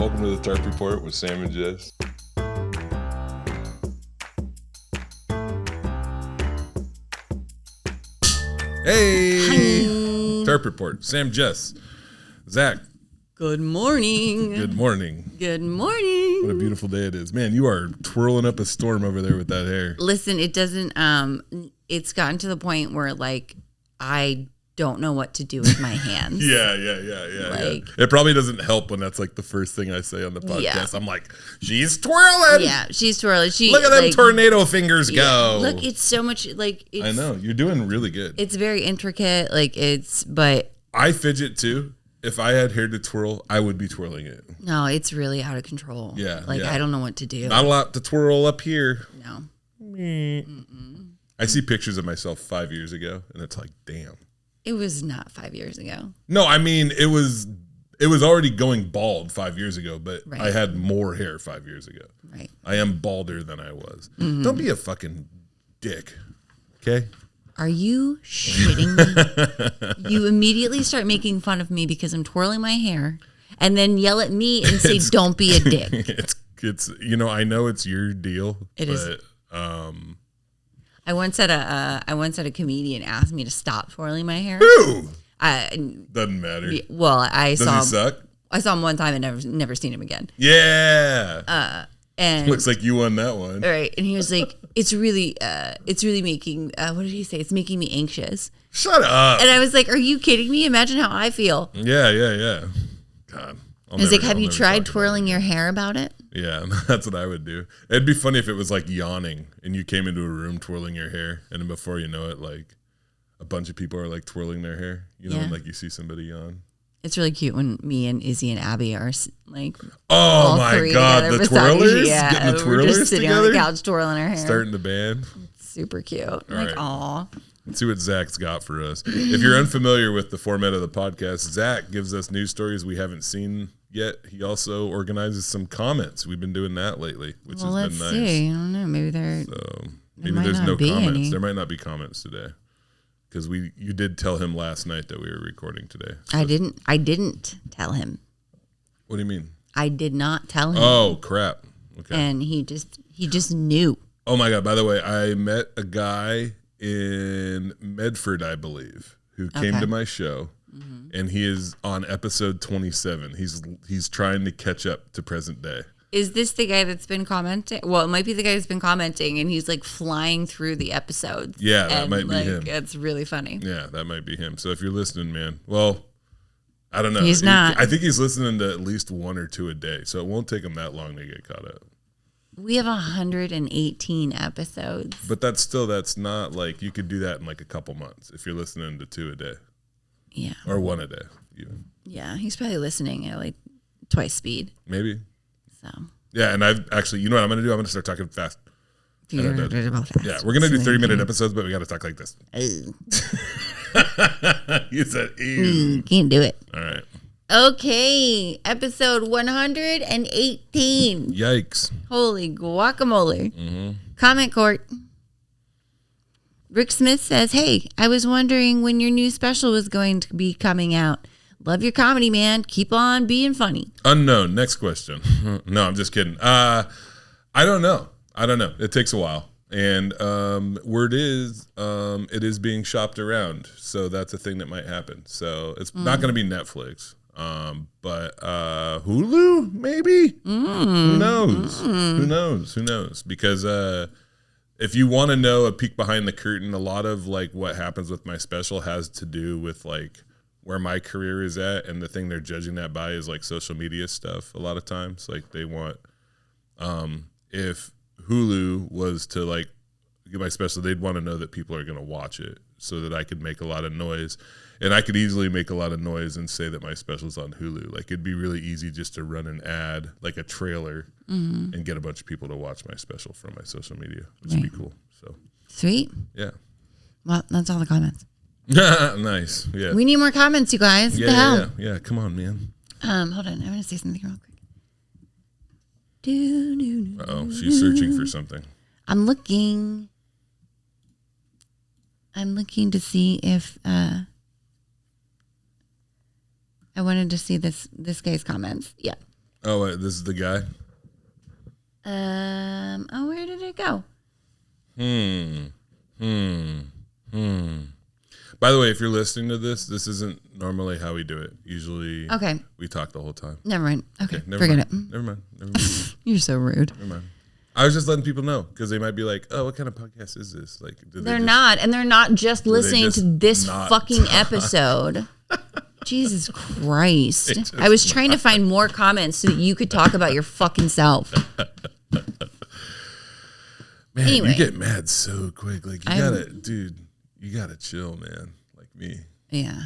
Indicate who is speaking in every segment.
Speaker 1: Welcome to the Tarp Report with Sam and Jess.
Speaker 2: Hey!
Speaker 3: Hi.
Speaker 2: Tarp Report. Sam, Jess, Zach.
Speaker 3: Good morning.
Speaker 2: Good morning.
Speaker 3: Good morning.
Speaker 2: What a beautiful day it is. Man, you are twirling up a storm over there with that hair.
Speaker 3: Listen, it doesn't, it's gotten to the point where, like, I don't know what to do with my hands.
Speaker 2: Yeah.
Speaker 3: Like,
Speaker 2: It probably doesn't help when that's like the first thing I say on the podcast.
Speaker 3: Yeah.
Speaker 2: I'm like, she's twirling.
Speaker 3: Yeah, she's twirling.
Speaker 2: Look at them tornado fingers go.
Speaker 3: Look, it's so much, like, it's,
Speaker 2: I know. You're doing really good.
Speaker 3: It's very intricate. Like, but.
Speaker 2: I fidget too. If I had hair to twirl, I would be twirling it.
Speaker 3: No, it's really out of control.
Speaker 2: Yeah.
Speaker 3: Like, I don't know what to do.
Speaker 2: Not a lot to twirl up here.
Speaker 3: No.
Speaker 2: I see pictures of myself 5 years ago, and it's like, damn.
Speaker 3: It was not 5 years ago.
Speaker 2: No, I mean, it was already going bald 5 years ago, but
Speaker 3: Right.
Speaker 2: I had more hair 5 years ago.
Speaker 3: Right.
Speaker 2: I am balder than I was.
Speaker 3: Mm-hmm.
Speaker 2: Don't be a fucking dick, okay?
Speaker 3: Are you shitting me? You immediately start making fun of me because I'm twirling my hair, and then yell at me and say, "Don't be a dick."
Speaker 2: It's I know it's your deal.
Speaker 3: It
Speaker 2: but,
Speaker 3: is. I once had a comedian ask me to stop twirling my hair.
Speaker 2: Who?
Speaker 3: Doesn't
Speaker 2: matter.
Speaker 3: Well,
Speaker 2: Does he suck?
Speaker 3: I saw him one time and never seen him again.
Speaker 2: Yeah.
Speaker 3: And
Speaker 2: looks like you won that one.
Speaker 3: Right, and he was like, "It's really making what did he say? It's making me anxious."
Speaker 2: Shut up.
Speaker 3: And I was like, "Are you kidding me? Imagine how I feel."
Speaker 2: Yeah. God.
Speaker 3: I was like, "Have you tried twirling your hair about it?"
Speaker 2: Yeah, that's what I would do. It'd be funny if it was like yawning and you came into a room twirling your hair, and then before you know it, like a bunch of people are like twirling their hair. When like you see somebody yawn.
Speaker 3: It's really cute when me and Izzy and Abby are like,
Speaker 2: oh my God, the twirlers?
Speaker 3: Yeah,
Speaker 2: getting the twirlers
Speaker 3: we're just sitting
Speaker 2: together?
Speaker 3: on the couch twirling our hair.
Speaker 2: Starting the band.
Speaker 3: It's super cute. I'm
Speaker 2: All
Speaker 3: like,
Speaker 2: right.
Speaker 3: aw.
Speaker 2: Let's see what Zach's got for us. If you're unfamiliar with the format of the podcast, Zach gives us news stories we haven't seen yet. He also organizes some comments. We've been doing that lately, which has been nice.
Speaker 3: Let's see. I don't know. Maybe
Speaker 2: Maybe there's no
Speaker 3: be
Speaker 2: comments.
Speaker 3: any.
Speaker 2: There might not be comments today. Because you did tell him last night that we were recording today. So.
Speaker 3: I didn't tell him.
Speaker 2: What do you mean?
Speaker 3: I did not tell him.
Speaker 2: Oh crap! Okay.
Speaker 3: And he just knew.
Speaker 2: Oh my God! By the way, I met a guy in Medford, I believe, who came to my show, and he is on episode 27. He's trying to catch up to present day.
Speaker 3: Is this the guy that's been commenting? Well, it might be the guy that's been commenting, and he's like flying through the episodes.
Speaker 2: Yeah, that might be him.
Speaker 3: It's really funny.
Speaker 2: Yeah, that might be him. So if you're listening, man, well, I don't know.
Speaker 3: He's not.
Speaker 2: I think he's listening to at least one or two a day, so it won't take him that long to get caught up.
Speaker 3: We have 118 episodes.
Speaker 2: But that's not like you could do that in like a couple months if you're listening to two a day.
Speaker 3: Yeah.
Speaker 2: Or one a day, even.
Speaker 3: Yeah, he's probably listening at like twice speed.
Speaker 2: Maybe.
Speaker 3: So.
Speaker 2: Yeah, and I've actually, you know what I'm going to do? I'm going to start talking fast.
Speaker 3: Yeah, we're going
Speaker 2: to do 30-minute episodes, but we got to talk like this. You said, ew.
Speaker 3: Can't do it.
Speaker 2: All right.
Speaker 3: Okay, episode 118.
Speaker 2: Yikes.
Speaker 3: Holy guacamole.
Speaker 2: Mm-hmm.
Speaker 3: Comment court. Rick Smith says, "Hey, I was wondering when your new special was going to be coming out. Love your comedy, man. Keep on being funny."
Speaker 2: Unknown. Next question. No, I'm just kidding. I don't know. It takes a while. And word is it is being shopped around. So that's a thing that might happen. So it's not going to be Netflix. But Hulu, maybe? Who knows? Who knows? Because if you want to know a peek behind the curtain, a lot of like what happens with my special has to do with like where my career is at, and the thing they're judging that by is like social media stuff. A lot of times, like they want, if Hulu was to like get my special, they'd want to know that people are going to watch it so that I could make a lot of noise, and I could easily make a lot of noise and say that my special's on Hulu. Like it'd be really easy just to run an ad, like a trailer, and get a bunch of people to watch my special from my social media, which would be cool. So
Speaker 3: sweet.
Speaker 2: Yeah.
Speaker 3: Well, that's all the comments.
Speaker 2: Nice. Yeah.
Speaker 3: We need more comments, you guys. What the hell?
Speaker 2: Yeah. Come on, man.
Speaker 3: Hold on. I'm going to say something real quick.
Speaker 2: Uh-oh, she's searching for something.
Speaker 3: I'm looking to see if I wanted to see this guy's comments. Yeah.
Speaker 2: Oh, wait, this is the guy?
Speaker 3: Oh, where did it go?
Speaker 2: By the way, if you're listening to this isn't normally how we do it. Usually
Speaker 3: Okay.
Speaker 2: we talk the whole time.
Speaker 3: Never mind. Okay,
Speaker 2: Never
Speaker 3: forget
Speaker 2: mind.
Speaker 3: it.
Speaker 2: Never mind.
Speaker 3: You're so rude.
Speaker 2: Never mind. I was just letting people know because they might be like, "Oh, what kind of podcast is this?" Like,
Speaker 3: They're not, and they're not just listening to this
Speaker 2: not
Speaker 3: fucking episode. Jesus Christ. I was trying to find more comments so that you could talk about your fucking self.
Speaker 2: Man,
Speaker 3: Anyway.
Speaker 2: you get mad so quick. Like, you gotta chill, man. Like me.
Speaker 3: Yeah.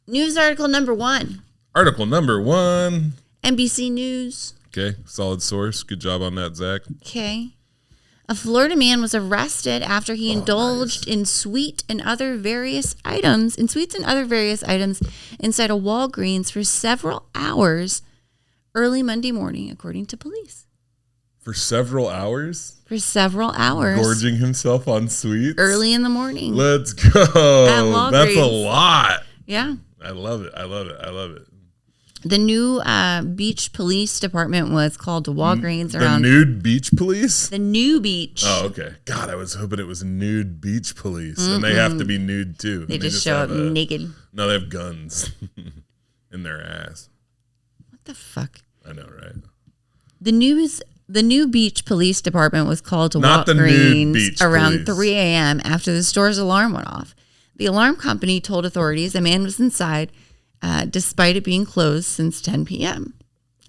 Speaker 3: News article number 1.
Speaker 2: Article number 1.
Speaker 3: NBC News.
Speaker 2: Okay, solid source. Good job on that, Zach.
Speaker 3: Okay. A Florida man was arrested after he indulged in sweets and other various items inside a Walgreens for several hours early Monday morning, according to police.
Speaker 2: For several hours?
Speaker 3: For several hours.
Speaker 2: Gorging himself on sweets?
Speaker 3: Early in the morning.
Speaker 2: Let's go.
Speaker 3: Walgreens.
Speaker 2: That's a lot.
Speaker 3: Yeah.
Speaker 2: I love it. I love it. I love it.
Speaker 3: The new beach police department was called to Walgreens around.
Speaker 2: The nude beach police?
Speaker 3: The new beach.
Speaker 2: Oh, okay. God, I was hoping it was nude beach police. And they have to be nude too.
Speaker 3: They just show up naked.
Speaker 2: No, they have guns in their ass.
Speaker 3: What the fuck?
Speaker 2: I know, right?
Speaker 3: The new beach police department was called to
Speaker 2: Not the nude
Speaker 3: Walgreens
Speaker 2: beach
Speaker 3: around
Speaker 2: police.
Speaker 3: 3 a.m. after the store's alarm went off. The alarm company told authorities a man was inside despite it being closed since 10 p.m.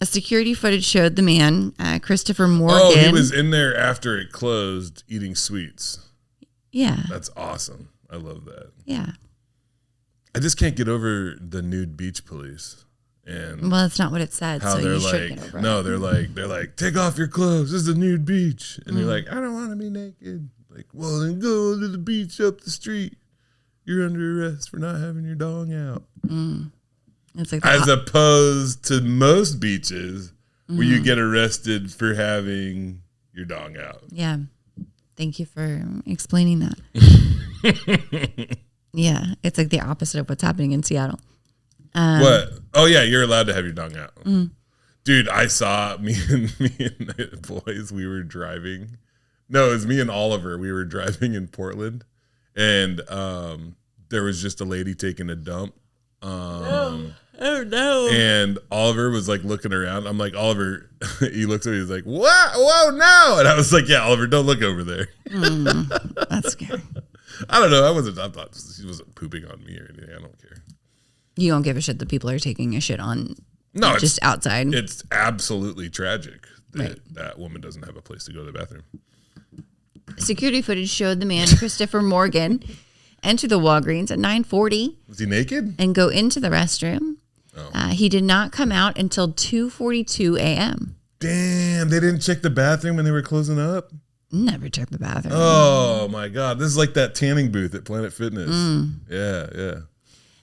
Speaker 3: A security footage showed the man, Christopher Morgan.
Speaker 2: Oh, he was in there after it closed eating sweets.
Speaker 3: Yeah.
Speaker 2: That's awesome. I love that.
Speaker 3: Yeah.
Speaker 2: I just can't get over the nude beach police. And
Speaker 3: Well, that's not what it said,
Speaker 2: how
Speaker 3: so
Speaker 2: they're
Speaker 3: you should
Speaker 2: like,
Speaker 3: get over
Speaker 2: no,
Speaker 3: it.
Speaker 2: they're like, take off your clothes. This is a nude beach. And you're like, I don't want to be naked. Like, well, then go to the beach up the street. You're under arrest for not having your dong out.
Speaker 3: It's like
Speaker 2: As opposed to most beaches where you get arrested for having your dong out.
Speaker 3: Yeah. Thank you for explaining that. Yeah. It's like the opposite of what's happening in Seattle.
Speaker 2: What? Oh, yeah, you're allowed to have your dong out. Dude, I saw me and the boys, we were driving. No, it was me and Oliver. We were driving in Portland. And there was just a lady taking a dump.
Speaker 3: Oh, no.
Speaker 2: And Oliver was like looking around. I'm like, Oliver, he looks at me, he's like, what? Whoa, no. And I was like, yeah, Oliver, don't look over there.
Speaker 3: That's scary.
Speaker 2: I don't know. I thought she wasn't pooping on me or anything. I don't care.
Speaker 3: You don't give a shit that people are taking a shit on just outside.
Speaker 2: It's absolutely tragic that that woman doesn't have a place to go to the bathroom.
Speaker 3: Security footage showed the man, Christopher Morgan, enter the Walgreens at 9:40
Speaker 2: Was he naked?
Speaker 3: and go into the restroom.
Speaker 2: Oh.
Speaker 3: He did not come out until 2:42 a.m.
Speaker 2: Damn, they didn't check the bathroom when they were closing up?
Speaker 3: Never checked the bathroom.
Speaker 2: Oh, my God. This is like that tanning booth at Planet Fitness. Yeah.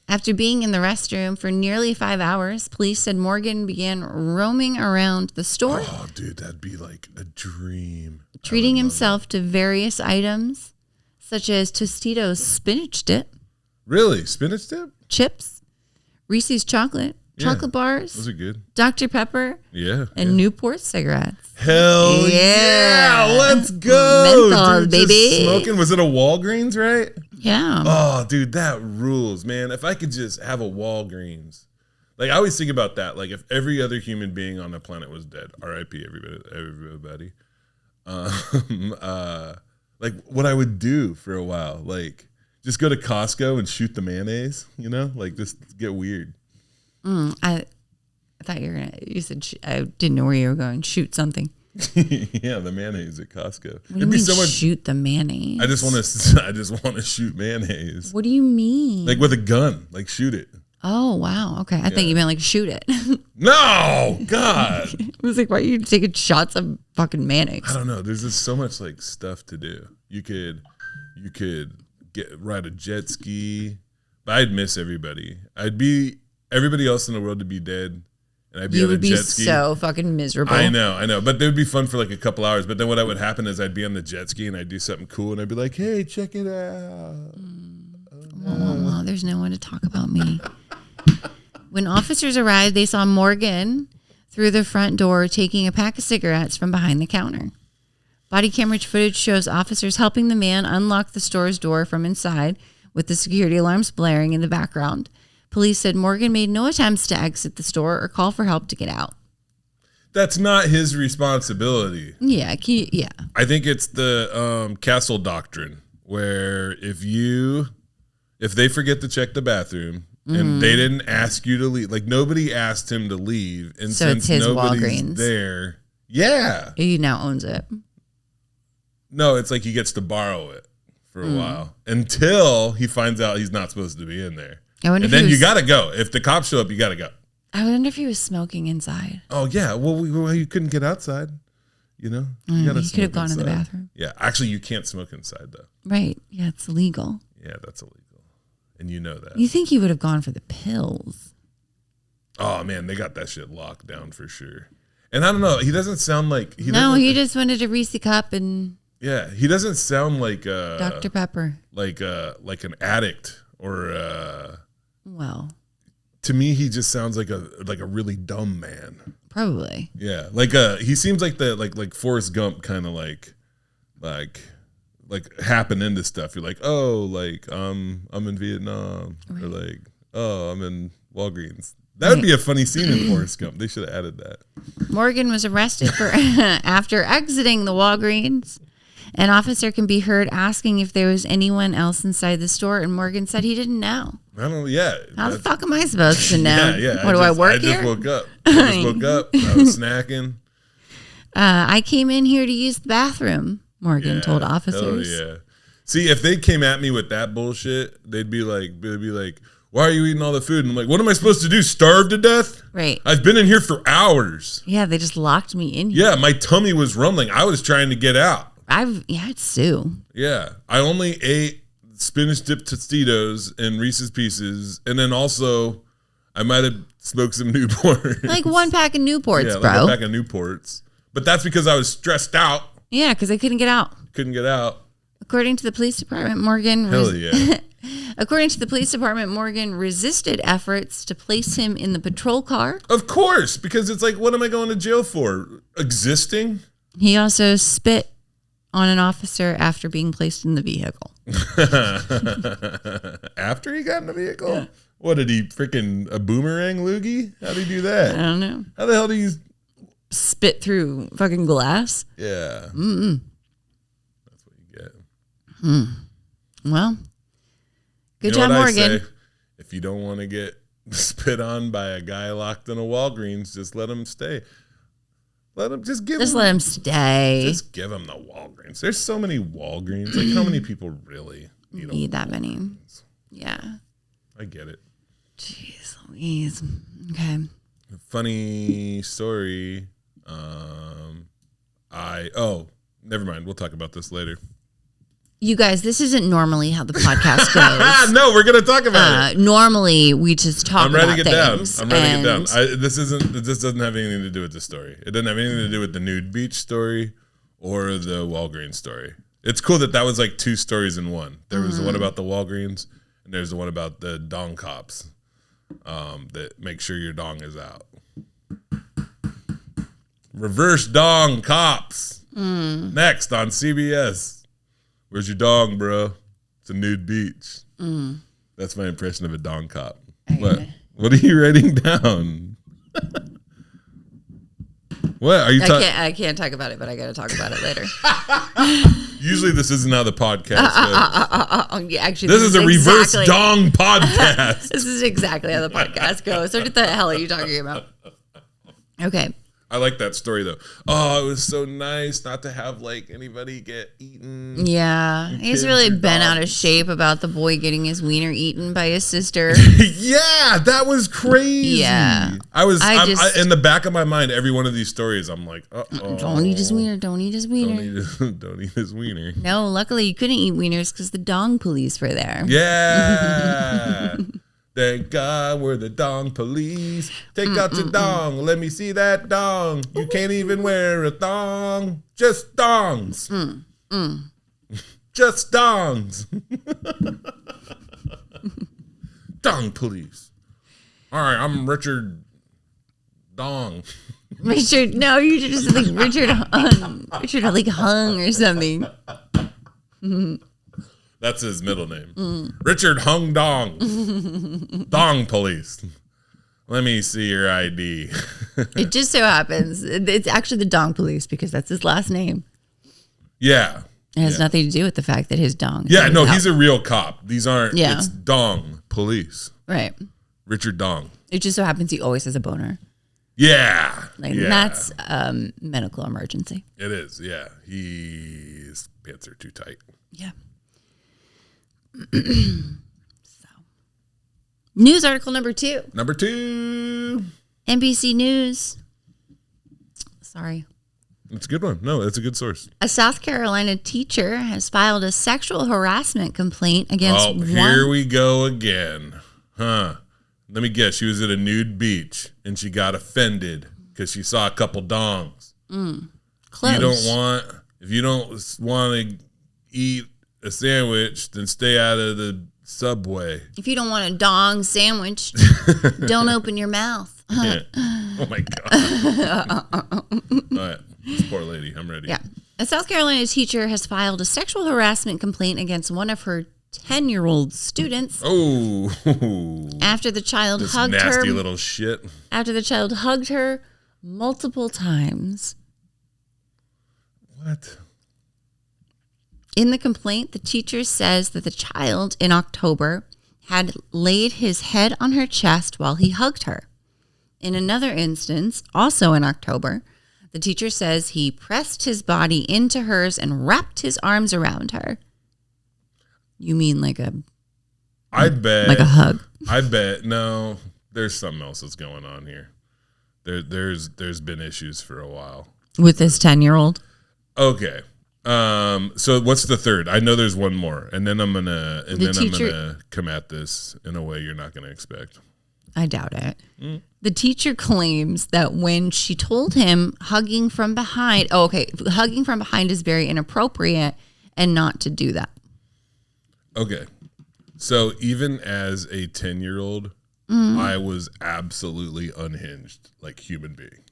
Speaker 3: After being in the restroom for nearly 5 hours, police said Morgan began roaming around the store,
Speaker 2: Oh, dude, that'd be like a dream.
Speaker 3: treating himself to various items such as Tostitos spinach dip,
Speaker 2: Really? Spinach dip?
Speaker 3: chips, Reese's chocolate bars,
Speaker 2: Those are good.
Speaker 3: Dr. Pepper,
Speaker 2: Yeah.
Speaker 3: and Newport cigarettes.
Speaker 2: Hell
Speaker 3: Yeah.
Speaker 2: yeah. Let's go.
Speaker 3: Menthol,
Speaker 2: Dude, just
Speaker 3: baby.
Speaker 2: smoking. Was it a Walgreens, right?
Speaker 3: Yeah.
Speaker 2: Oh, dude, that rules, man. If I could just have a Walgreens. Like, I always think about that. Like, if every other human being on the planet was dead, R.I.P. everybody. Like, what I would do for a while. Like, just go to Costco and shoot the mayonnaise, you know? Like, just get weird.
Speaker 3: I thought you said, I didn't know where you were going. Shoot something.
Speaker 2: Yeah, the mayonnaise at Costco.
Speaker 3: What do you mean shoot the mayonnaise?
Speaker 2: I just want to shoot mayonnaise.
Speaker 3: What do you mean?
Speaker 2: Like with a gun, like shoot it.
Speaker 3: Oh, wow. Okay. I thought you meant like shoot it.
Speaker 2: No, God.
Speaker 3: I was like, why are you taking shots of fucking mayonnaise?
Speaker 2: I don't know. There's just so much like stuff to do. You could ride a jet ski, but I'd miss everybody. Everybody else in the world to be dead, and I'd be
Speaker 3: You
Speaker 2: on a
Speaker 3: would be
Speaker 2: jet ski.
Speaker 3: so fucking miserable.
Speaker 2: I know. But they would be fun for like a couple hours. But then what would happen is I'd be on the jet ski and I'd do something cool and I'd be like, hey, check it out.
Speaker 3: Well, there's no one to talk about me. When officers arrived, they saw Morgan through the front door taking a pack of cigarettes from behind the counter. Body camera footage shows officers helping the man unlock the store's door from inside with the security alarms blaring in the background. Police said Morgan made no attempts to exit the store or call for help to get out.
Speaker 2: That's not his responsibility.
Speaker 3: Yeah.
Speaker 2: I think it's the castle doctrine where if they forget to check the bathroom and they didn't ask you to leave, like nobody asked him to leave, and
Speaker 3: So
Speaker 2: since
Speaker 3: it's his
Speaker 2: nobody's
Speaker 3: Walgreens.
Speaker 2: there, yeah,
Speaker 3: He now owns it.
Speaker 2: no, it's like he gets to borrow it for a while until he finds out he's not supposed to be in there, and then you gotta go. If the cops show up, you gotta go.
Speaker 3: I wonder if he was smoking inside.
Speaker 2: Oh yeah, well you couldn't get outside, you know.
Speaker 3: He could have gone in the bathroom.
Speaker 2: Yeah, actually, you can't smoke inside though.
Speaker 3: Right. Yeah, it's illegal.
Speaker 2: Yeah, that's illegal. And you know that.
Speaker 3: You think he would have gone for the pills?
Speaker 2: Oh man, they got that shit locked down for sure. And I don't know, he doesn't sound like
Speaker 3: He just wanted a Reese cup and
Speaker 2: he doesn't sound like
Speaker 3: Dr. Pepper.
Speaker 2: like an addict or
Speaker 3: Well,
Speaker 2: to me he just sounds like a really dumb man.
Speaker 3: probably.
Speaker 2: Yeah, he seems like the like Forrest Gump kind of like happen into stuff. You're like, oh, like I'm in Vietnam, or like, oh, I'm in Walgreens. That would be a funny scene in Forrest Gump. They should have added that.
Speaker 3: Morgan was arrested for after exiting the Walgreens. An officer can be heard asking if there was anyone else inside the store, and Morgan said he didn't know.
Speaker 2: I don't know. Yeah.
Speaker 3: How the fuck am I supposed to know?
Speaker 2: Yeah.
Speaker 3: What do I work
Speaker 2: here?
Speaker 3: here?
Speaker 2: I just woke up. I was snacking.
Speaker 3: I came in here to use the bathroom, Morgan told
Speaker 2: Oh
Speaker 3: officers.
Speaker 2: yeah. See, if they came at me with that bullshit, they'd be like, why are you eating all the food? And I'm like, what am I supposed to do? Starve to death?
Speaker 3: Right.
Speaker 2: I've been in here for hours.
Speaker 3: Yeah, they just locked me in here.
Speaker 2: Yeah, my tummy was rumbling. I was trying to get out.
Speaker 3: I'd sue.
Speaker 2: Yeah. I only ate spinach dipped Tostitos and Reese's Pieces. And then also, I might have smoked some Newports.
Speaker 3: Like one pack of Newports,
Speaker 2: yeah,
Speaker 3: bro.
Speaker 2: like a pack of Newports. But that's because I was stressed out.
Speaker 3: Yeah, because I couldn't get out.
Speaker 2: Couldn't get out.
Speaker 3: According to the police department, Morgan According to the police department, Morgan resisted efforts to place him in the patrol car.
Speaker 2: Of course, because it's like, what am I going to jail for? Existing?
Speaker 3: He also spit on an officer after being placed in the vehicle.
Speaker 2: After he got in the vehicle? Yeah. What, did he freaking a boomerang loogie? How'd he do that?
Speaker 3: I don't know.
Speaker 2: How the hell did he
Speaker 3: spit through fucking glass?
Speaker 2: Yeah. That's what you get.
Speaker 3: Well, good
Speaker 2: you know
Speaker 3: job, Morgan.
Speaker 2: If you don't want to get spit on by a guy locked in a Walgreens, just let him stay. Let him
Speaker 3: let him stay.
Speaker 2: Just give him the Walgreens. There's so many Walgreens. Like, how many people really
Speaker 3: need that many? Yeah.
Speaker 2: I get it.
Speaker 3: Jeez Louise. Okay.
Speaker 2: Funny story. Never mind. We'll talk about this later.
Speaker 3: You guys, this isn't normally how the podcast goes.
Speaker 2: No, we're gonna talk about it.
Speaker 3: Normally, we just talk about things.
Speaker 2: I'm writing it down. This doesn't have anything to do with the story. It doesn't have anything to do with the nude beach story or the Walgreens story. It's cool that was like two stories in one. There was the one about the Walgreens, and there's the one about the dong cops that make sure your dong is out. Reverse dong cops. Next on CBS. Where's your dong, bro? It's a nude beach. That's my impression of a dong cop. What are you writing down? What are you talking?
Speaker 3: I can't talk about it, but I got to talk about it later.
Speaker 2: Usually, this isn't how the podcast goes.
Speaker 3: Yeah, actually,
Speaker 2: this is a reverse dong podcast.
Speaker 3: This is exactly how the podcast goes. So what the hell are you talking about? Okay.
Speaker 2: I like that story though. Oh, it was so nice not to have like anybody get eaten.
Speaker 3: Yeah, he's really bent out of shape about the boy getting his wiener eaten by his sister.
Speaker 2: Yeah, that was crazy.
Speaker 3: Yeah,
Speaker 2: I in the back of my mind, every one of these stories, I'm like,
Speaker 3: don't eat his wiener. Don't eat his wiener.
Speaker 2: Don't eat his wiener.
Speaker 3: No, luckily you couldn't eat wieners because the dong police were there.
Speaker 2: Yeah. Thank God we're the dong police. Take out your dong. Let me see that dong. You can't even wear a thong. Just dongs. Just dongs. Dong police. All right, I'm Richard Dong.
Speaker 3: Richard, no, you just like Richard like Hung or something.
Speaker 2: That's his middle name. Richard Hung Dong. Dong Police. Let me see your ID.
Speaker 3: It just so happens it's actually the Dong Police because that's his last name.
Speaker 2: Yeah.
Speaker 3: It has nothing to do with the fact that his dong.
Speaker 2: Yeah, no, he's a real cop. These aren't,
Speaker 3: Yeah.
Speaker 2: It's Dong Police.
Speaker 3: Right.
Speaker 2: Richard Dong.
Speaker 3: It just so happens he always has a boner.
Speaker 2: Yeah.
Speaker 3: Like
Speaker 2: yeah.
Speaker 3: that's medical emergency.
Speaker 2: It is, yeah. His pants are too tight.
Speaker 3: Yeah. So, news article number 2.
Speaker 2: Number 2.
Speaker 3: NBC News. Sorry.
Speaker 2: It's a good one. No, it's a good source.
Speaker 3: A South Carolina teacher has filed a sexual harassment complaint against
Speaker 2: here we go again. Huh. Let me guess. She was at a nude beach and she got offended because she saw a couple dongs.
Speaker 3: Close.
Speaker 2: If you don't want to eat a sandwich, then stay out of the subway.
Speaker 3: If you don't want a dong sandwich, don't open your mouth.
Speaker 2: Yeah. Oh my God. All right. This poor lady. I'm ready.
Speaker 3: Yeah. A South Carolina teacher has filed a sexual harassment complaint against one of her 10-year-old students.
Speaker 2: Oh.
Speaker 3: After the child
Speaker 2: This
Speaker 3: hugged her.
Speaker 2: nasty little shit.
Speaker 3: After the child hugged her multiple times.
Speaker 2: What?
Speaker 3: In the complaint, the teacher says that the child in October had laid his head on her chest while he hugged her. In another instance, also in October, the teacher says he pressed his body into hers and wrapped his arms around her. You mean like a hug?
Speaker 2: I bet. No, there's something else that's going on here. There's been issues for a while.
Speaker 3: With this 10-year-old?
Speaker 2: Okay. So what's the third? I know there's one more, and then I'm gonna come at this in a way you're not gonna expect.
Speaker 3: I doubt it. The teacher claims that when she told him hugging from behind is very inappropriate and not to do that.
Speaker 2: Okay. So even as a 10-year-old, I was absolutely unhinged, like human being.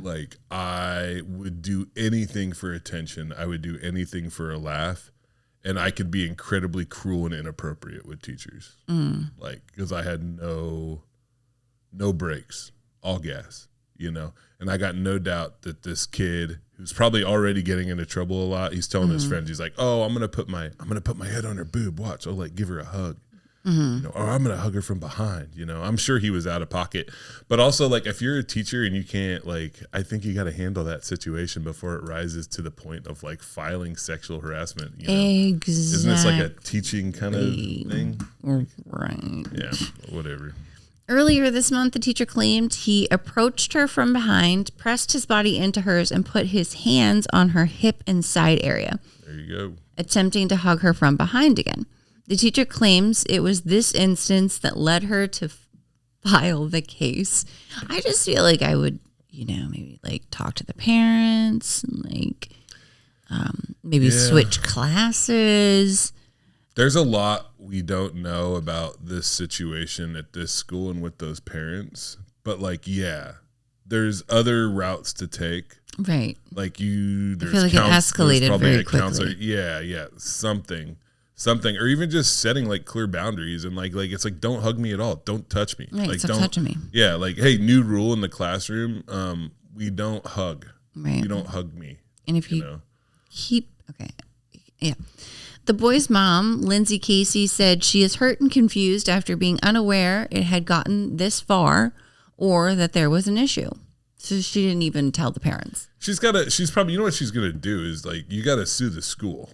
Speaker 2: Like I would do anything for attention. I would do anything for a laugh. And I could be incredibly cruel and inappropriate with teachers. Like, because I had no breaks, all gas, you know? And I got no doubt that this kid who's probably already getting into trouble a lot, he's telling his friends, he's like, oh, I'm going to put my head on her boob. Watch. I'll like give her a hug. You know, or I'm going to hug her from behind, you know? I'm sure he was out of pocket. But also, like, if you're a teacher and you can't, like, I think you got to handle that situation before it rises to the point of, like, filing sexual harassment, you know?
Speaker 3: Exactly.
Speaker 2: Isn't this like a teaching kind of thing?
Speaker 3: Right.
Speaker 2: Yeah, whatever.
Speaker 3: Earlier this month, the teacher claimed he approached her from behind, pressed his body into hers, and put his hands on her hip and side area.
Speaker 2: There you go.
Speaker 3: Attempting to hug her from behind again. The teacher claims it was this instance that led her to file the case. I just feel like I would, you know, maybe like talk to the parents and like maybe switch classes.
Speaker 2: There's a lot we don't know about this situation at this school and with those parents. But like, yeah, there's other routes to take.
Speaker 3: Right.
Speaker 2: Like
Speaker 3: I feel like it escalated very quickly.
Speaker 2: Counselor. Yeah. Something, or even just setting like clear boundaries and like it's like, don't hug me at all. Don't touch me.
Speaker 3: Right,
Speaker 2: like
Speaker 3: stop
Speaker 2: don't
Speaker 3: touching me.
Speaker 2: Yeah. Like, hey, new rule in the classroom. We don't hug.
Speaker 3: Right.
Speaker 2: You don't hug me.
Speaker 3: And if you
Speaker 2: know?
Speaker 3: Yeah. The boy's mom, Lindsay Casey, said she is hurt and confused after being unaware it had gotten this far or that there was an issue. So she didn't even tell the parents.
Speaker 2: She's probably, you know what she's going to do is like, you got to sue the school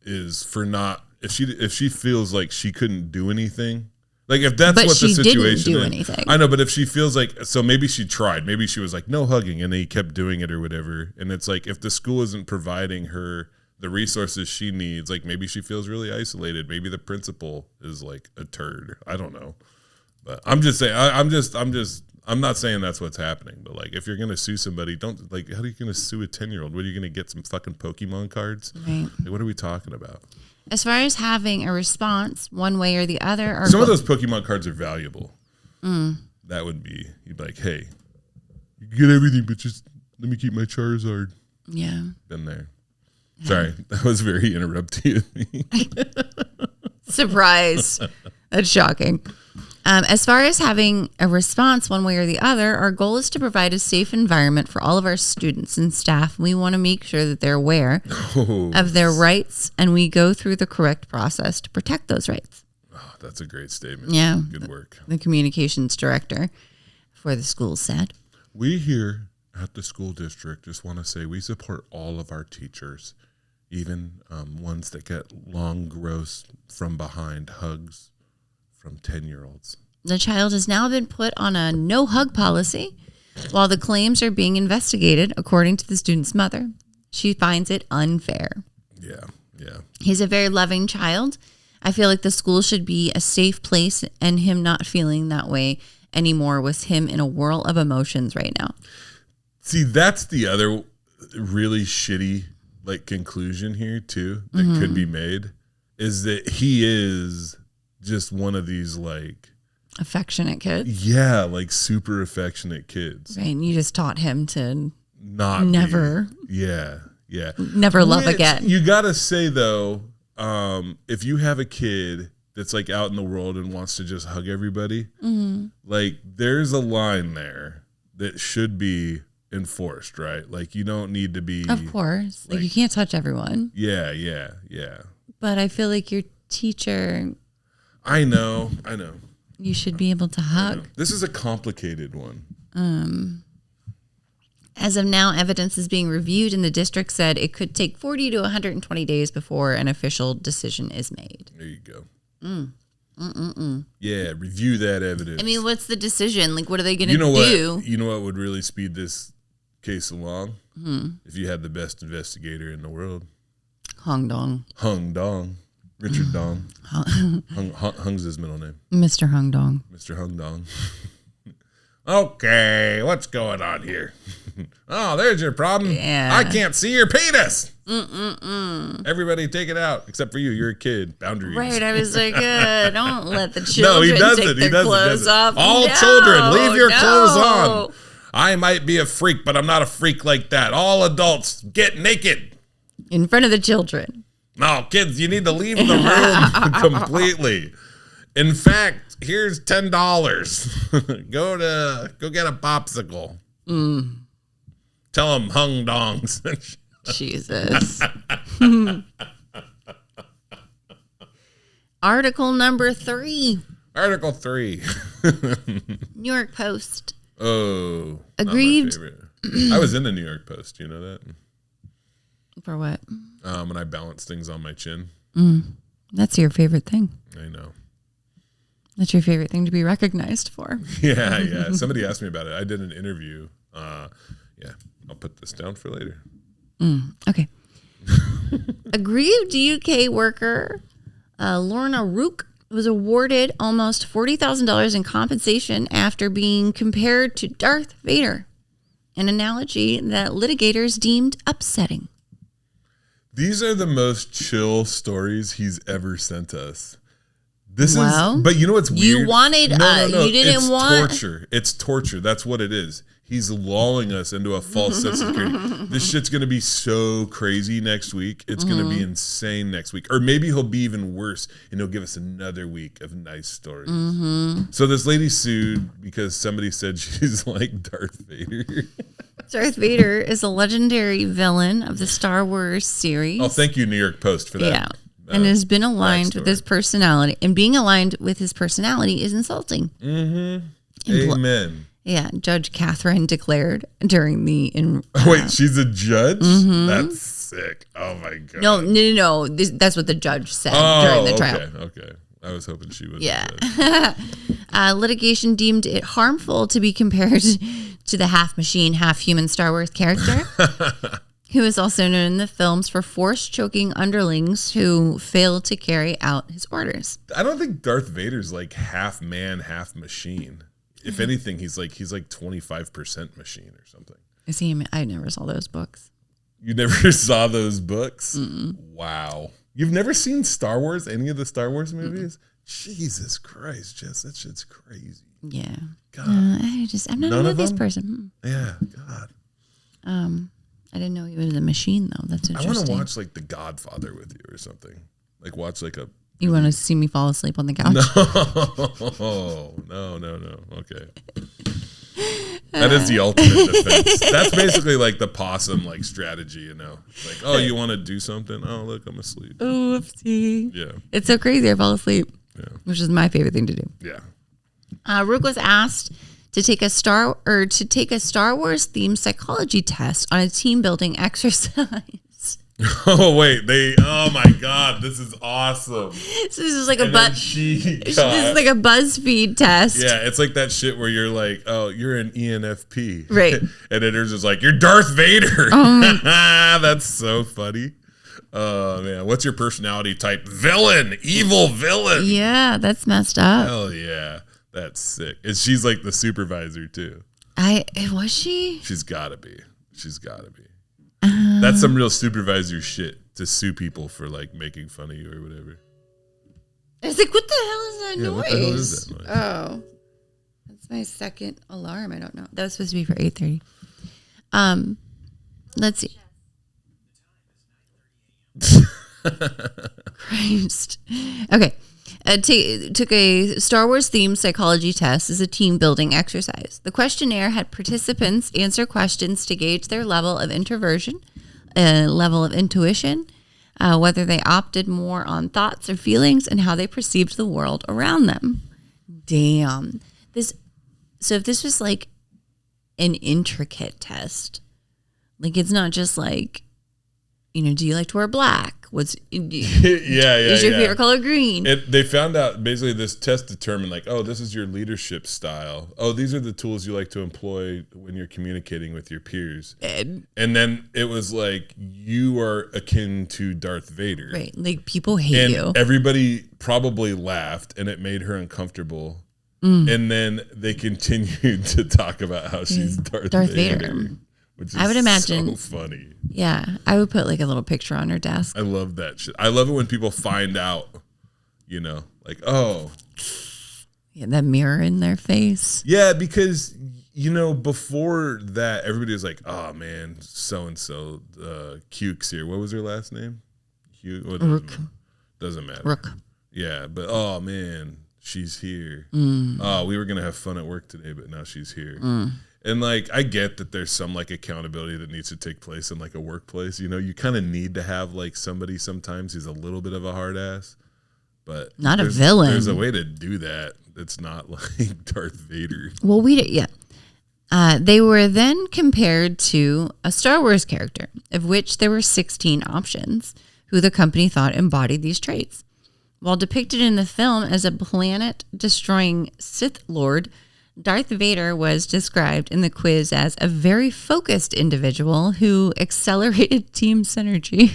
Speaker 2: if she feels like she couldn't do anything. Like if that's what the situation
Speaker 3: didn't do
Speaker 2: is.
Speaker 3: Anything.
Speaker 2: I know, but if she feels like, so maybe she tried, maybe she was like, no hugging and they kept doing it or whatever. And it's like, if the school isn't providing her the resources she needs, like maybe she feels really isolated. Maybe the principal is like a turd. I don't know. But I'm just saying, I'm not saying that's what's happening, but like if you're going to sue somebody, don't like, how are you going to sue a 10-year-old? What are you going to get, some fucking Pokemon cards?
Speaker 3: Right.
Speaker 2: Like, what are we talking about?
Speaker 3: As far as having a response one way or the other.
Speaker 2: Some of those Pokemon cards are valuable. That would be, you'd be like, hey, you can get everything, but just let me keep my Charizard.
Speaker 3: Yeah.
Speaker 2: Been there. Sorry, that was very interruptive.
Speaker 3: Surprise. That's shocking. As far as having a response one way or the other, our goal is to provide a safe environment for all of our students and staff. We want to make sure that they're aware of their rights, and we go through the correct process to protect those rights.
Speaker 2: Oh, that's a great statement.
Speaker 3: Yeah.
Speaker 2: Good work.
Speaker 3: The communications director for the school said.
Speaker 2: We here at the school district just want to say we support all of our teachers, even ones that get long, gross, from behind hugs from 10-year-olds.
Speaker 3: The child has now been put on a no hug policy while the claims are being investigated, according to the student's mother. She finds it unfair.
Speaker 2: Yeah.
Speaker 3: He's a very loving child. I feel like the school should be a safe place, and him not feeling that way anymore was him in a whirl of emotions right now.
Speaker 2: See, that's the other really shitty conclusion here too that could be made, is that he is just one of these
Speaker 3: affectionate kids.
Speaker 2: Yeah, super affectionate kids.
Speaker 3: Right, and you just taught him to
Speaker 2: never
Speaker 3: never love again.
Speaker 2: You gotta say though, if you have a kid that's out in the world and wants to just hug everybody, there's a line there that should be enforced, right? You don't need to be,
Speaker 3: of course, you can't touch everyone.
Speaker 2: Yeah.
Speaker 3: But I feel like your teacher,
Speaker 2: I know.
Speaker 3: You should be able to hug.
Speaker 2: This is a complicated one.
Speaker 3: As of now, evidence is being reviewed, and the district said it could take 40 to 120 days before an official decision is made.
Speaker 2: There you go. Yeah, review that evidence.
Speaker 3: I mean, what's the decision? What are they going to
Speaker 2: do? You know what would really speed this case along? If you had the best investigator in the world.
Speaker 3: Hung Dong.
Speaker 2: Richard Dong. Hung's his middle name.
Speaker 3: Mr. Hung Dong.
Speaker 2: Mr. Hung Dong. Okay, what's going on here? Oh, there's your problem.
Speaker 3: Yeah.
Speaker 2: I can't see your penis. Everybody take it out, except for you. You're a kid. Boundaries.
Speaker 3: Right, I was like, don't let the children take their clothes off.
Speaker 2: All children, leave your clothes on. I might be a freak, but I'm not a freak like that. All adults, get naked.
Speaker 3: In front of the children.
Speaker 2: No, kids, you need to leave the room completely. In fact, here's $10. Go get a popsicle. Tell them Hung Dongs.
Speaker 3: Jesus. Article number 3.
Speaker 2: Article 3.
Speaker 3: New York Post.
Speaker 2: Oh.
Speaker 3: Aggrieved.
Speaker 2: I was in the New York Post. You know that?
Speaker 3: For what?
Speaker 2: When I balance things on my chin.
Speaker 3: That's your favorite thing.
Speaker 2: I know.
Speaker 3: That's your favorite thing to be recognized for.
Speaker 2: Yeah. Somebody asked me about it. I did an interview. I'll put this down for later.
Speaker 3: Okay. Aggrieved UK worker Lorna Rook was awarded almost $40,000 in compensation after being compared to Darth Vader, an analogy that litigators deemed upsetting.
Speaker 2: These are the most chill stories he's ever sent us. But you know what's weird?
Speaker 3: You wanted, you didn't want.
Speaker 2: Torture. It's torture. That's what it is. He's lulling us into a false sense of security. This shit's going to be so crazy next week. It's going to be insane next week. Or maybe he'll be even worse and he'll give us another week of nice stories. So this lady sued because somebody said she's like Darth Vader.
Speaker 3: Darth Vader is a legendary villain of the Star Wars series.
Speaker 2: Oh, thank you, New York Post, for that.
Speaker 3: Yeah. And has been aligned with his personality. And being aligned with his personality is insulting.
Speaker 2: Amen.
Speaker 3: Yeah, Judge Catherine declared during the...
Speaker 2: Wait, she's a judge? That's sick. Oh, my God.
Speaker 3: No. That's what the judge said during the trial.
Speaker 2: Okay. I was hoping she was.
Speaker 3: Yeah. Litigation deemed it harmful to be compared to the half machine, half human Star Wars character, who is also known in the films for force-choking underlings who fail to carry out his orders.
Speaker 2: I don't think Darth Vader's half man, half machine. If anything, he's like 25% machine or something.
Speaker 3: Is he? I never saw those books.
Speaker 2: You never saw those books? Wow. You've never seen Star Wars, any of the Star Wars movies? Jesus Christ, Jess, that shit's crazy.
Speaker 3: Yeah.
Speaker 2: God.
Speaker 3: I'm not
Speaker 2: None
Speaker 3: a
Speaker 2: of
Speaker 3: movies
Speaker 2: them?
Speaker 3: person.
Speaker 2: Yeah, God.
Speaker 3: I didn't know he was a machine though. That's
Speaker 2: I
Speaker 3: interesting.
Speaker 2: want to watch like The Godfather with you or something. Like watch like a.
Speaker 3: You want to see me fall asleep on the couch?
Speaker 2: No. Okay. That is the ultimate defense. That's basically like the possum like strategy, you know. Like, oh, you want to do something? Oh, look, I'm asleep.
Speaker 3: Oopsie.
Speaker 2: Yeah.
Speaker 3: It's so crazy. I fall asleep.
Speaker 2: Yeah.
Speaker 3: Which is my favorite thing to do.
Speaker 2: Yeah.
Speaker 3: Rook was asked to take a Star Wars themed psychology test on a team building exercise.
Speaker 2: Oh wait, oh my God, this is awesome.
Speaker 3: So this is like
Speaker 2: This
Speaker 3: is like a BuzzFeed test.
Speaker 2: Yeah, it's like that shit where you're like, oh, you're an ENFP.
Speaker 3: Right.
Speaker 2: And then there's just like, you're Darth Vader.
Speaker 3: Oh
Speaker 2: That's so funny. Oh man, what's your personality type? Villain, evil villain.
Speaker 3: Yeah, that's messed up.
Speaker 2: Hell yeah, that's sick. And she's like the supervisor too.
Speaker 3: Was she?
Speaker 2: She's gotta be. That's some real supervisor shit to sue people for like making fun of you or whatever.
Speaker 3: I was like, what the hell is that noise?
Speaker 2: What the hell is that noise?
Speaker 3: Oh, that's my second alarm. I don't know. That was supposed to be for 8:30. Let's see. Christ. Okay. Took a Star Wars themed psychology test as a team building exercise. The questionnaire had participants answer questions to gauge their level of introversion, level of intuition, whether they opted more on thoughts or feelings, and how they perceived the world around them. Damn. So if this was like an intricate test, like it's not just like, do you like to wear black? Is your favorite color green?
Speaker 2: They found out basically this test determined like, oh, this is your leadership style. Oh, these are the tools you like to employ when you're communicating with your peers. And then it was like, you are akin to Darth Vader.
Speaker 3: Right. Like people hate you.
Speaker 2: Everybody probably laughed and it made her uncomfortable. And then they continued to talk about how she's Darth Vader. Which is
Speaker 3: I would imagine
Speaker 2: so funny.
Speaker 3: Yeah, I would put like a little picture on her desk.
Speaker 2: I love that shit. I love it when people find out, like, oh.
Speaker 3: Yeah, that mirror in their face.
Speaker 2: Yeah, because, before that, everybody was like, oh, man, so-and-so, Cukes here. What was her last name?
Speaker 3: Rook.
Speaker 2: Doesn't matter.
Speaker 3: Rook.
Speaker 2: Yeah, but, oh, man, she's here. Oh, we were going to have fun at work today, but now she's here. And like, I get that there's some like accountability that needs to take place in like a workplace. You kind of need to have like somebody sometimes who's a little bit of a hard ass, but
Speaker 3: not a villain.
Speaker 2: There's a way to do that. It's not like Darth Vader.
Speaker 3: Well, they were then compared to a Star Wars character, of which there were 16 options, who the company thought embodied these traits. While depicted in the film as a planet-destroying Sith Lord, Darth Vader was described in the quiz as a very focused individual who accelerated team synergy.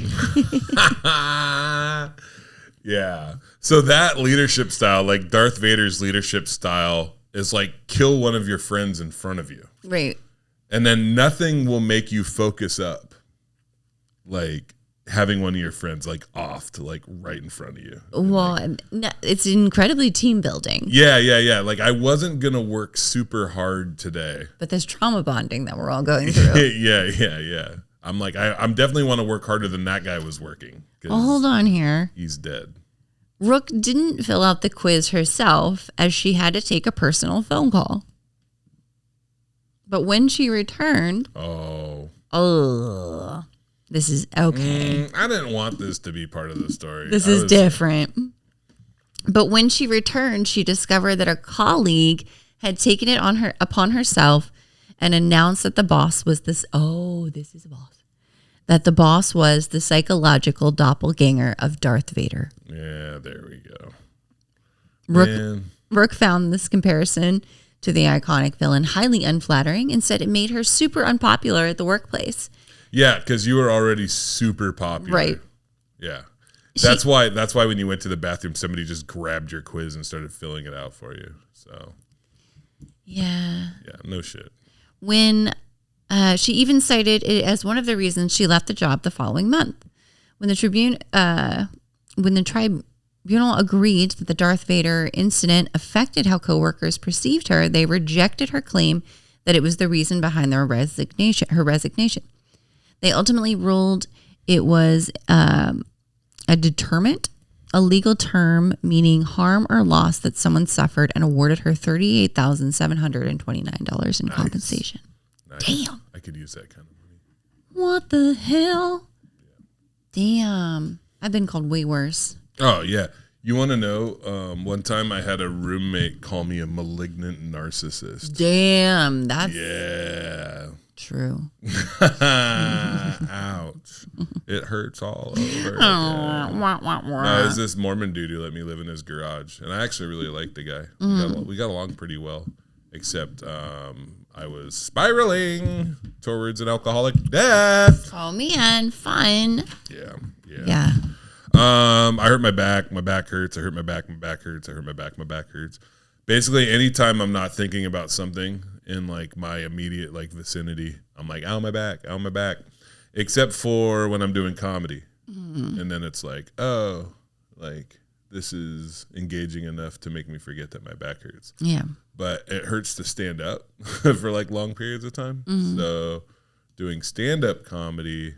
Speaker 2: Yeah. So that leadership style, like Darth Vader's leadership style, is like kill one of your friends in front of you.
Speaker 3: Right.
Speaker 2: And then nothing will make you focus up. Like having one of your friends like off to like right in front of you.
Speaker 3: Well, it's incredibly team building.
Speaker 2: Yeah. Like I wasn't going to work super hard today.
Speaker 3: But there's trauma bonding that we're all going through.
Speaker 2: Yeah. I'm like, I'm definitely want to work harder than that guy was working.
Speaker 3: Well, hold on here.
Speaker 2: He's dead.
Speaker 3: Rook didn't fill out the quiz herself as she had to take a personal phone call. But when she returned... Oh. This is okay.
Speaker 2: I didn't want this to be part of the story.
Speaker 3: This is different. But when she returned, she discovered that a colleague had taken it upon herself and announced that the boss was this is a boss. That the boss was the psychological doppelganger of Darth Vader.
Speaker 2: Yeah, there we go.
Speaker 3: Rook found this comparison to the iconic villain highly unflattering and said it made her super unpopular at the workplace.
Speaker 2: Yeah, because you were already super popular.
Speaker 3: Right.
Speaker 2: Yeah. That's why when you went to the bathroom, somebody just grabbed your quiz and started filling it out for you. So.
Speaker 3: Yeah.
Speaker 2: Yeah, no shit.
Speaker 3: When she even cited it as one of the reasons she left the job the following month. When the Tribune Buell agreed that the Darth Vader incident affected how coworkers perceived her. They rejected her claim that it was the reason behind her resignation. They ultimately ruled it was a deterrent, a legal term meaning harm or loss that someone suffered, and awarded her $38,729 in compensation.
Speaker 2: Nice.
Speaker 3: Damn.
Speaker 2: I could use that kind of money.
Speaker 3: What the hell? Damn. I've been called way worse.
Speaker 2: Oh, yeah. You want to know, one time I had a roommate call me a malignant narcissist.
Speaker 3: Damn. That's
Speaker 2: Yeah.
Speaker 3: true.
Speaker 2: Ouch. It hurts all over. No, it's this Mormon dude who let me live in his garage. And I actually really liked the guy. We got along pretty well. Except I was spiraling towards an alcoholic death.
Speaker 3: Oh, man. Fun.
Speaker 2: Yeah. I hurt my back. My back hurts. I hurt my back. My back hurts. I hurt my back. My back hurts. Basically, anytime I'm not thinking about something in like my immediate like vicinity, I'm like, ow, my back, ow, my back. Except for when I'm doing comedy. And then it's like, oh, like this is engaging enough to make me forget that my back hurts.
Speaker 3: Yeah.
Speaker 2: But it hurts to stand up for like long periods of time. So doing stand-up comedy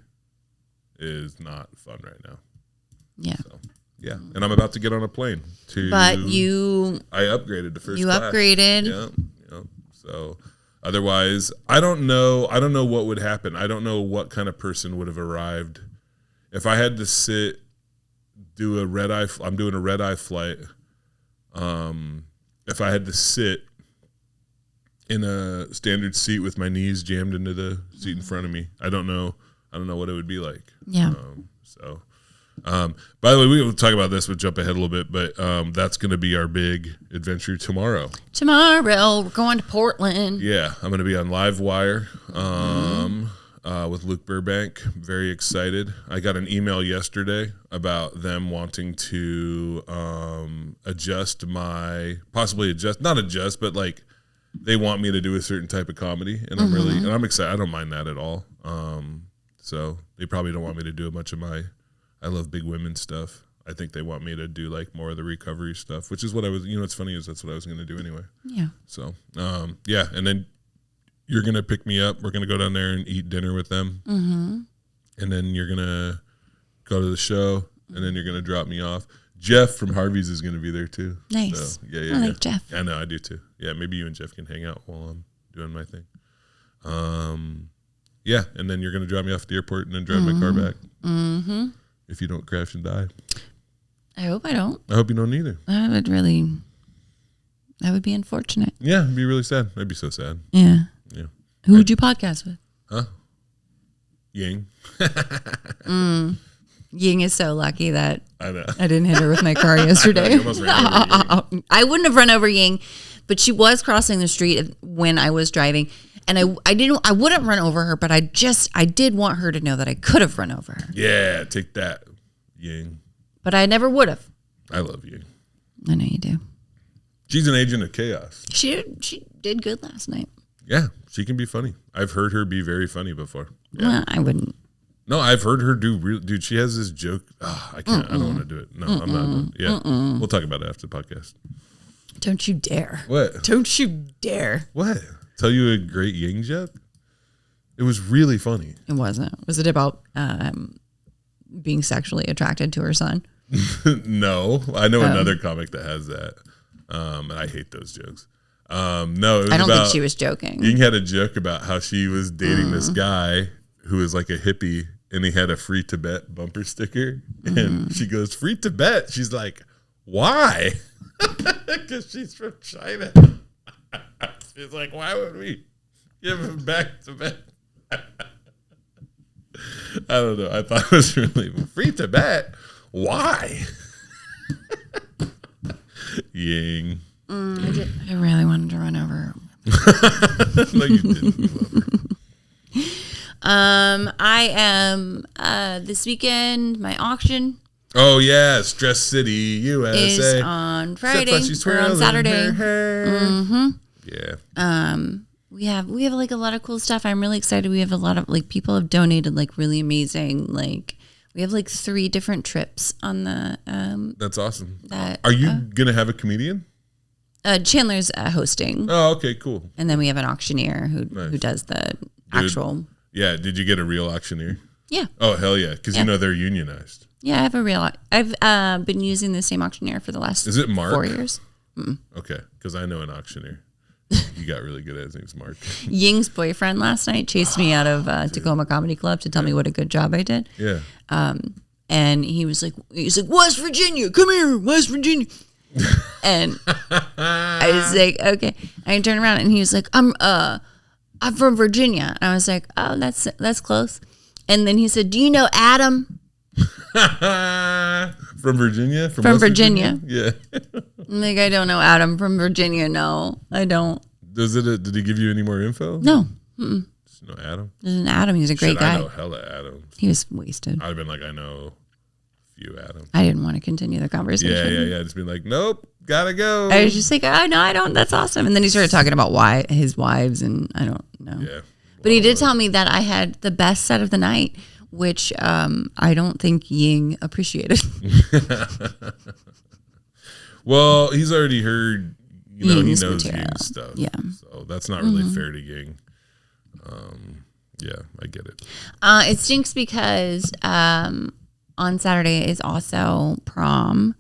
Speaker 2: is not fun right now.
Speaker 3: Yeah.
Speaker 2: So, yeah. And I'm about to get on a plane to.
Speaker 3: But
Speaker 2: I upgraded to first
Speaker 3: you
Speaker 2: class.
Speaker 3: upgraded.
Speaker 2: Yeah. So otherwise, I don't know what would happen. I don't know what kind of person would have arrived if I had to do a red eye. I'm doing a red eye flight. If I had to sit in a standard seat with my knees jammed into the seat in front of me, I don't know what it would be like.
Speaker 3: Yeah.
Speaker 2: By the way, we will talk about this. We'll jump ahead a little bit, but that's going to be our big adventure tomorrow.
Speaker 3: Tomorrow, we're going to Portland.
Speaker 2: Yeah, I'm going to be on Live Wire with Luke Burbank. Very excited. I got an email yesterday about them wanting to but like they want me to do a certain type of comedy, and I'm excited. I don't mind that at all. So they probably don't want me to do a bunch of I love big women stuff. I think they want me to do like more of the recovery stuff, which is what I was, what's funny is that's what I was going to do anyway.
Speaker 3: Yeah.
Speaker 2: So, yeah. And then you're going to pick me up. We're going to go down there and eat dinner with them. And then you're going to go to the show, and then you're going to drop me off. Jeff from Harvey's is going to be there too.
Speaker 3: Nice.
Speaker 2: So, yeah.
Speaker 3: I like Jeff.
Speaker 2: I know, I do too. Yeah, maybe you and Jeff can hang out while I'm doing my thing. Yeah, and then you're going to drop me off at the airport and then drive my car back. If you don't crash and die.
Speaker 3: I hope I don't.
Speaker 2: I hope you don't either.
Speaker 3: That would be unfortunate.
Speaker 2: Yeah, it'd be really sad. I'd be so sad.
Speaker 3: Yeah.
Speaker 2: Yeah.
Speaker 3: Who would you podcast with?
Speaker 2: Huh? Ying.
Speaker 3: Ying is so lucky that
Speaker 2: I know.
Speaker 3: I didn't hit her with my car yesterday.
Speaker 2: You almost ran over Ying.
Speaker 3: I wouldn't have run over Ying, but she was crossing the street when I was driving. And I wouldn't run over her, but I did want her to know that I could have run over her.
Speaker 2: Yeah, take that, Ying.
Speaker 3: But I never would have.
Speaker 2: I love Ying.
Speaker 3: I know you do.
Speaker 2: She's an agent of chaos.
Speaker 3: She did good last night.
Speaker 2: Yeah, she can be funny. I've heard her be very funny before. Yeah.
Speaker 3: Well, I wouldn't.
Speaker 2: No, I've heard her do real. Dude, she has this joke. Oh, I can't. I don't want to do it. No, I'm not. Yeah, we'll talk about it after the podcast.
Speaker 3: Don't you dare.
Speaker 2: What?
Speaker 3: Don't you dare.
Speaker 2: What? Tell you a great Ying joke? It was really funny.
Speaker 3: It wasn't. Was it about being sexually attracted to her son?
Speaker 2: No, I know another comic that has that, and I hate those jokes. No, it was
Speaker 3: I don't
Speaker 2: about,
Speaker 3: think she was joking.
Speaker 2: Ying had a joke about how she was dating this guy who was like a hippie, and he had a Free Tibet bumper sticker, and she goes, "Free Tibet?" She's like, "Why?" Because she's from China. She's like, "Why would we give him back to Tibet?" I don't know. I thought it was really Free Tibet. Why? Ying.
Speaker 3: I really wanted to run over her.
Speaker 2: No, you didn't. You love her.
Speaker 3: I am this weekend. My auction
Speaker 2: Oh yeah, Stress City, USA.
Speaker 3: is on Friday or on Saturday.
Speaker 2: Yeah.
Speaker 3: We have like a lot of cool stuff. I'm really excited. We have a lot of like people have donated like really amazing like We have like 3 different trips on the.
Speaker 2: That's awesome.
Speaker 3: That
Speaker 2: Are you gonna have a comedian?
Speaker 3: Chandler's hosting.
Speaker 2: Oh, okay, cool.
Speaker 3: And then we have an auctioneer who does the actual.
Speaker 2: Yeah, did you get a real auctioneer?
Speaker 3: Yeah.
Speaker 2: Oh, hell yeah, because you know they're unionized.
Speaker 3: Yeah, I have a real. I've been using the same auctioneer for the last.
Speaker 2: Is it Mark?
Speaker 3: 4 years.
Speaker 2: Okay, because I know an auctioneer. You got really good at his name's Mark.
Speaker 3: Ying's boyfriend last night chased me out of Tacoma Comedy Club to tell me what a good job I did.
Speaker 2: Yeah.
Speaker 3: And he's like, West Virginia, come here, West Virginia. And I was like, okay. I turned around and he was like, I'm from Virginia. And I was like, oh, that's close. And then he said, do you know Adam?
Speaker 2: From Virginia?
Speaker 3: From
Speaker 2: West
Speaker 3: Virginia.
Speaker 2: Yeah.
Speaker 3: I'm like, I don't know Adam from Virginia. No, I don't.
Speaker 2: Did he give you any more info?
Speaker 3: No.
Speaker 2: Just know Adam?
Speaker 3: There's an Adam. He's a great guy.
Speaker 2: I know hella Adams.
Speaker 3: He was wasted.
Speaker 2: I'd have been like, I know a few Adams.
Speaker 3: I didn't want to continue the conversation.
Speaker 2: Yeah. Just being like, nope, gotta go.
Speaker 3: I was just like, oh, no, I don't. That's awesome. And then he started talking about his wives, and I don't know.
Speaker 2: Yeah.
Speaker 3: But he did tell me that I had the best set of the night, which I don't think Ying appreciated.
Speaker 2: Well, he's already heard, he knows
Speaker 3: material.
Speaker 2: Ying's stuff.
Speaker 3: Yeah.
Speaker 2: So that's not really fair to Ying. Yeah, I get it.
Speaker 3: It stinks because on Saturday is also prom.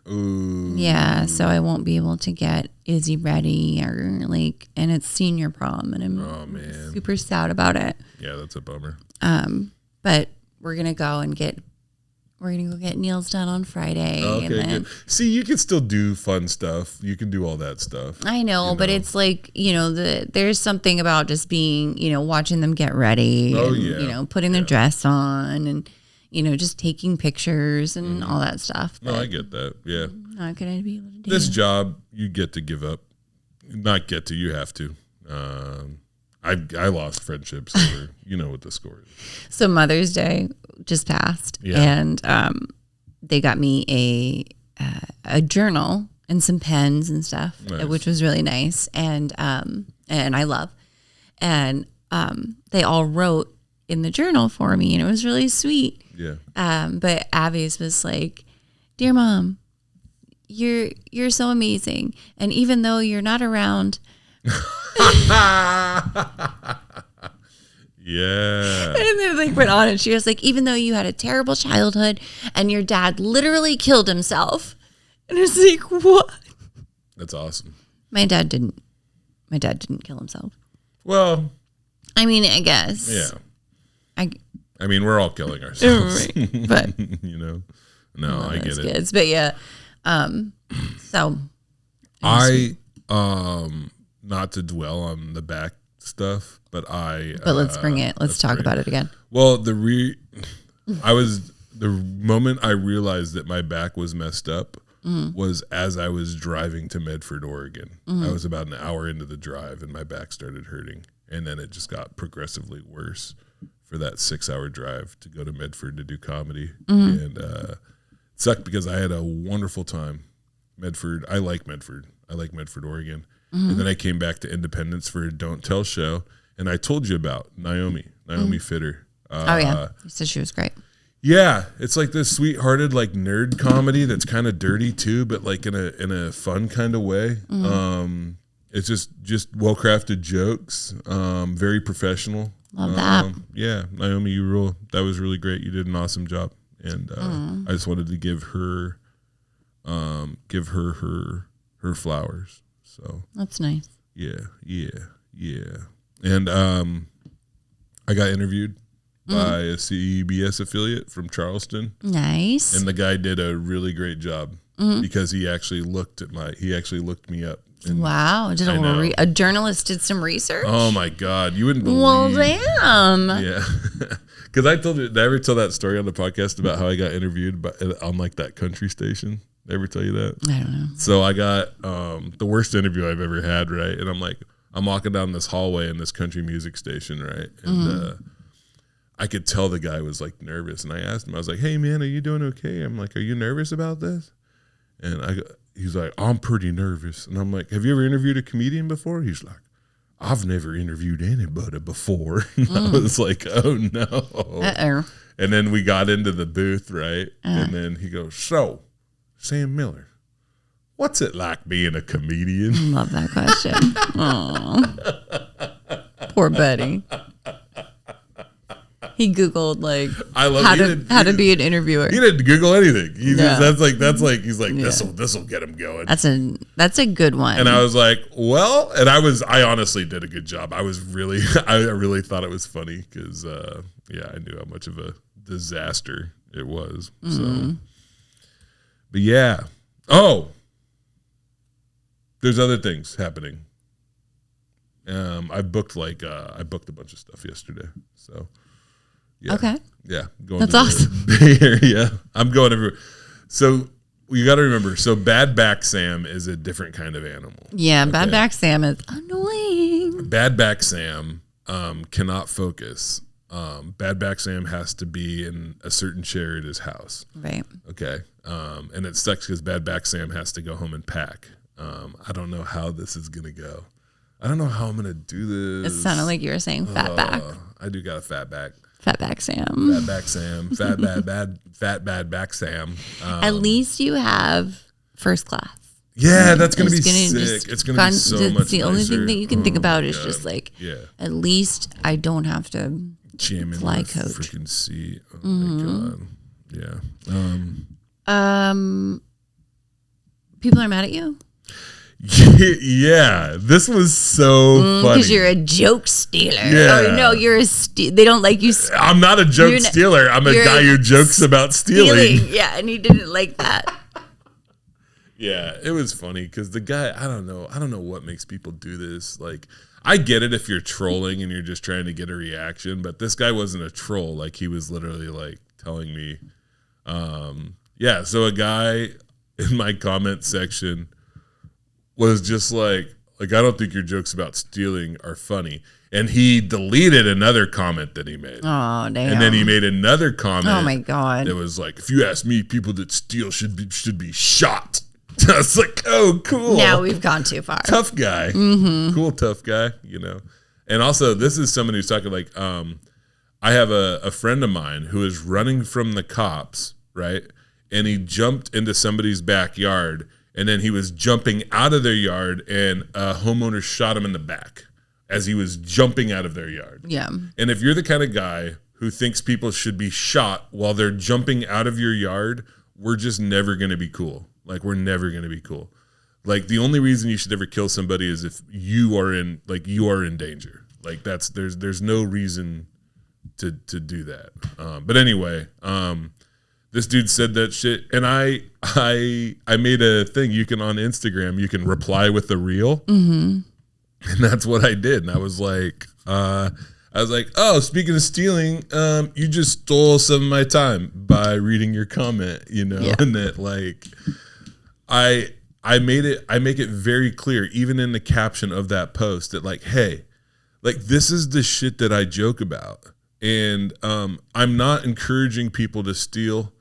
Speaker 2: Ooh.
Speaker 3: Yeah, so I won't be able to get Izzy ready and it's senior prom, and I'm super sad about it.
Speaker 2: Yeah, that's a bummer.
Speaker 3: But we're gonna go get nails done on Friday.
Speaker 2: Okay,
Speaker 3: and
Speaker 2: good. See, you can still do fun stuff. You can do all that stuff.
Speaker 3: I know, but it's like, there's something about just being, watching them get ready.
Speaker 2: Oh,
Speaker 3: and,
Speaker 2: yeah.
Speaker 3: Putting their dress on and, just taking pictures and all that stuff.
Speaker 2: No, I get that. Yeah.
Speaker 3: I'm not going to be able to do
Speaker 2: This job, you get to give up. Not get to, you have to. I lost friendships over, what the score is.
Speaker 3: So Mother's Day just passed, and they got me a journal and some pens and stuff, which was really nice, and I love. And they all wrote in the journal for me, and it was really sweet.
Speaker 2: Yeah.
Speaker 3: But Abby's was like, "Dear Mom, you're so amazing, and even though you're not around."
Speaker 2: Yeah.
Speaker 3: And then went on, and she was like, even though you had a terrible childhood and your dad literally killed himself. And it's like, what?
Speaker 2: That's awesome.
Speaker 3: My dad didn't kill himself.
Speaker 2: Well,
Speaker 3: I mean, I guess.
Speaker 2: Yeah.
Speaker 3: I
Speaker 2: mean, we're all killing ourselves.
Speaker 3: Right, but
Speaker 2: No, I get it.
Speaker 3: Kids. But yeah. So
Speaker 2: I not to dwell on the back stuff, but
Speaker 3: let's bring it. Let's talk about it again.
Speaker 2: Well, the moment I realized that my back was messed up was as I was driving to Medford, Oregon. I was about an hour into the drive and my back started hurting, and then it just got progressively worse for that 6-hour drive to go to Medford to do comedy. And it sucked because I had a wonderful time. Medford, I like Medford, Oregon. And then I came back to Independence for a Don't Tell show, and I told you about Naomi Fitter.
Speaker 3: Oh yeah, you said she was great.
Speaker 2: Yeah, it's like this sweet-hearted like nerd comedy that's kind of dirty too, but like in a fun kind of way. It's just well-crafted jokes, very professional.
Speaker 3: Love that.
Speaker 2: Yeah, Naomi, you rule. That was really great. You did an awesome job, and I just wanted to give her her flowers. So
Speaker 3: that's nice.
Speaker 2: Yeah. And I got interviewed by a CBS affiliate from Charleston.
Speaker 3: Nice.
Speaker 2: And the guy did a really great job because he actually looked me up.
Speaker 3: Wow. A journalist did some research?
Speaker 2: Oh my God. You wouldn't believe.
Speaker 3: Well, damn.
Speaker 2: Yeah. Because did I ever tell that story on the podcast about how I got interviewed on like that country station? Did I ever tell you that?
Speaker 3: I don't know.
Speaker 2: So I got the worst interview I've ever had, right? And I'm walking down this hallway in this country music station, right? And I could tell the guy was like nervous. And I asked him, I was like, "Hey man, are you doing okay?" I'm like, "Are you nervous about this?" And he's like, "I'm pretty nervous." And I'm like, "Have you ever interviewed a comedian before?" He's like, "I've never interviewed anybody before." And I was like, "Oh no."
Speaker 3: Uh-oh.
Speaker 2: And then we got into the booth, right? And then he goes, so, Sam Miller, what's it like being a comedian?
Speaker 3: Love that question. Aw. Poor Betty. He Googled like how to be an interviewer.
Speaker 2: He didn't Google anything. That's like he's like this'll get him going.
Speaker 3: That's a good one.
Speaker 2: And I was like, well, and I honestly did a good job. I really thought it was funny because I knew how much of a disaster it was. So, but yeah. Oh, there's other things happening. I booked a bunch of stuff yesterday. So. Yeah.
Speaker 3: Okay.
Speaker 2: Yeah.
Speaker 3: That's awesome.
Speaker 2: Bay Area. I'm going everywhere. So you got to remember. So Bad Back Sam is a different kind of animal.
Speaker 3: Yeah. Okay? Bad Back Sam is annoying.
Speaker 2: Bad Back Sam cannot focus. Bad Back Sam has to be in a certain chair at his house.
Speaker 3: Right.
Speaker 2: Okay. And it sucks because Bad Back Sam has to go home and pack. I don't know how this is going to go. I don't know how I'm going to do this.
Speaker 3: It sounded like you were saying fat back.
Speaker 2: I do got a fat back.
Speaker 3: Fat back Sam.
Speaker 2: Fat back Sam. Fat bad back Sam.
Speaker 3: At least you have first class.
Speaker 2: Yeah, that's gonna be sick. It's gonna be so much.
Speaker 3: The only thing that you can think about is just like, at least I don't have to
Speaker 2: jam in
Speaker 3: fly
Speaker 2: the
Speaker 3: coach.
Speaker 2: Freaking seat. Oh my god. Yeah.
Speaker 3: People are mad at you.
Speaker 2: Yeah, this was so funny
Speaker 3: because you're a joke stealer.
Speaker 2: Yeah.
Speaker 3: Oh no, you're they don't like you.
Speaker 2: I'm not a joke stealer. I'm a guy who jokes about stealing.
Speaker 3: Yeah, and he didn't like that.
Speaker 2: Yeah, it was funny because the guy, I don't know what makes people do this. Like, I get it if you're trolling and you're just trying to get a reaction, but this guy wasn't a troll. Like, he was literally like telling me, so a guy in my comment section was just like I don't think your jokes about stealing are funny. And he deleted another comment that he made.
Speaker 3: Oh, damn.
Speaker 2: And then he made another comment.
Speaker 3: Oh my God.
Speaker 2: It was like, if you ask me, people that steal should be shot. I was like, oh, cool.
Speaker 3: Now we've gone too far.
Speaker 2: Tough guy. Mm-hmm. Cool, tough guy, And also, this is someone who's talking like, I have a friend of mine who is running from the cops, right? And he jumped into somebody's backyard. And then he was jumping out of their yard, and a homeowner shot him in the back as he was jumping out of their yard.
Speaker 3: Yeah.
Speaker 2: And if you're the kind of guy who thinks people should be shot while they're jumping out of your yard, we're just never going to be cool. Like, we're never going to be cool. Like, the only reason you should ever kill somebody is if you are in danger. Like, there's no reason to do that. But anyway, this dude said that shit, and I made a thing. You can on Instagram, you can reply with a reel, and that's what I did. And I was like, oh, speaking of stealing, you just stole some of my time by reading your comment, and that like, I make it very clear, even in the caption of that post, that like, hey, like this is the shit that I joke about, and I'm not encouraging people to steal.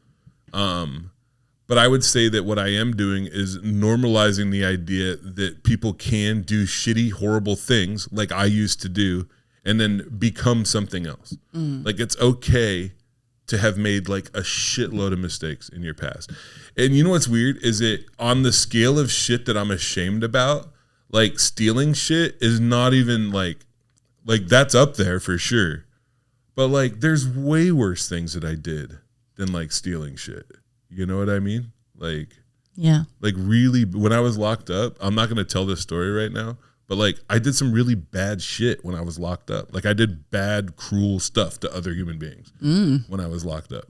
Speaker 2: But I would say that what I am doing is normalizing the idea that people can do shitty, horrible things like I used to do and then become something else. Like, it's okay to have made like a shitload of mistakes in your past. And you know what's weird is that on the scale of shit that I'm ashamed about, like stealing shit is not even like that's up there for sure. But like, there's way worse things that I did than like stealing shit. You know what I mean? Like,
Speaker 3: yeah. Like,
Speaker 2: really, when I was locked up, I'm not going to tell this story right now, but like, I did some really bad shit when I was locked up. Like, I did bad, cruel stuff to other human beings when I was locked up.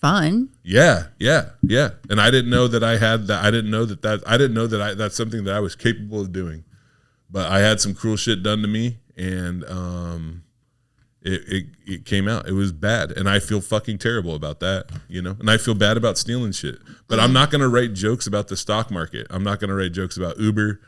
Speaker 3: Fun.
Speaker 2: Yeah. And I didn't know that I had that. I didn't know that's something that I was capable of doing. But I had some cruel shit done to me, and It came out. It was bad, and I feel fucking terrible about that, And I feel bad about stealing shit. But I'm not gonna write jokes about the stock market. I'm not gonna write jokes about Uber.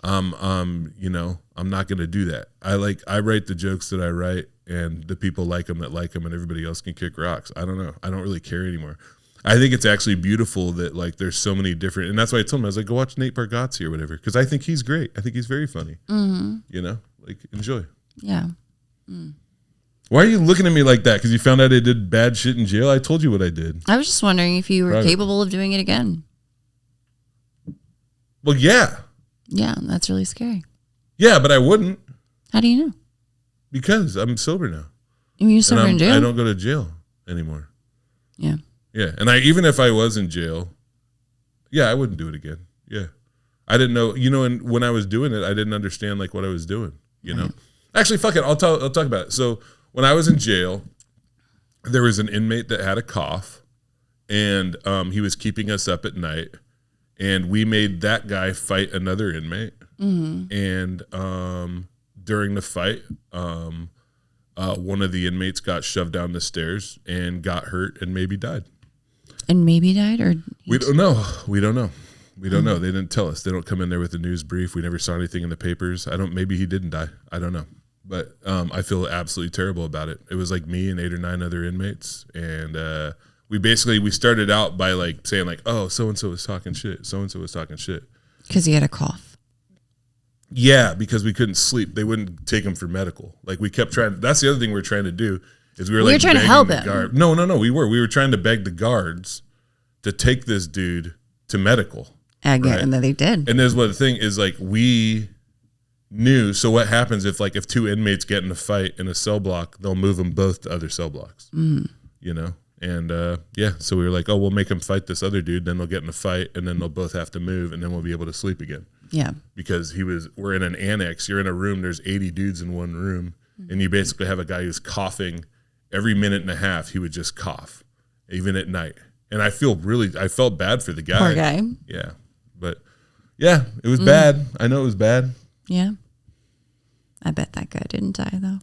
Speaker 2: I'm not gonna do that. I write the jokes that I write, and the people like them, and everybody else can kick rocks. I don't know. I don't really care anymore. I think it's actually beautiful that like there's so many different, and that's why I told him, I was like, go watch Nate Bargatze or whatever, because I think he's great. I think he's very funny. Like, enjoy.
Speaker 3: Yeah.
Speaker 2: Why are you looking at me like that? Because you found out I did bad shit in jail? I told you what I did.
Speaker 3: I was just wondering if you were capable of doing it again.
Speaker 2: Well, yeah.
Speaker 3: Yeah, that's really scary.
Speaker 2: Yeah, but I wouldn't.
Speaker 3: How do you know?
Speaker 2: Because I'm sober now.
Speaker 3: You're sober in jail?
Speaker 2: I don't go to jail anymore.
Speaker 3: Yeah.
Speaker 2: Yeah, and even if I was in jail, yeah, I wouldn't do it again. Yeah. I didn't know, and when I was doing it, I didn't understand like what I was doing, know? Actually, fuck it. I'll talk about it. So when I was in jail, there was an inmate that had a cough, and he was keeping us up at night, and we made that guy fight another inmate. Mm-hmm. And during the fight, one of the inmates got shoved down the stairs and got hurt and maybe died.
Speaker 3: And maybe died, or
Speaker 2: we don't know. We don't know. We don't know. They didn't tell us. They don't come in there with a news brief. We never saw anything in the papers. Maybe he didn't die. I don't know. But I feel absolutely terrible about it. It was like me and 8 or 9 other inmates. And we started out by like saying like, oh, so-and-so was talking shit. So-and-so was talking shit.
Speaker 3: Because he had a cough.
Speaker 2: Yeah, because we couldn't sleep. They wouldn't take him for medical. Like we kept trying. That's the other thing we were trying to do is we were
Speaker 3: trying to help him.
Speaker 2: No. We were trying to beg the guards to take this dude to medical.
Speaker 3: Again, right? And then they did.
Speaker 2: And there's what the thing is like we knew. So what happens if 2 inmates get in a fight in a cell block, they'll move them both to other cell blocks, And so we were like, oh, we'll make them fight this other dude. Then they'll get in a fight and then they'll both have to move and then we'll be able to sleep again.
Speaker 3: Yeah.
Speaker 2: Because we're in an annex. You're in a room. There's 80 dudes in one room. Mm-hmm. And you basically have a guy who's coughing every minute and a half. He would just cough even at night. And I felt bad for the guy.
Speaker 3: Poor guy.
Speaker 2: Yeah. But yeah, it was bad. I know it was bad.
Speaker 3: Yeah. I bet that guy didn't die though.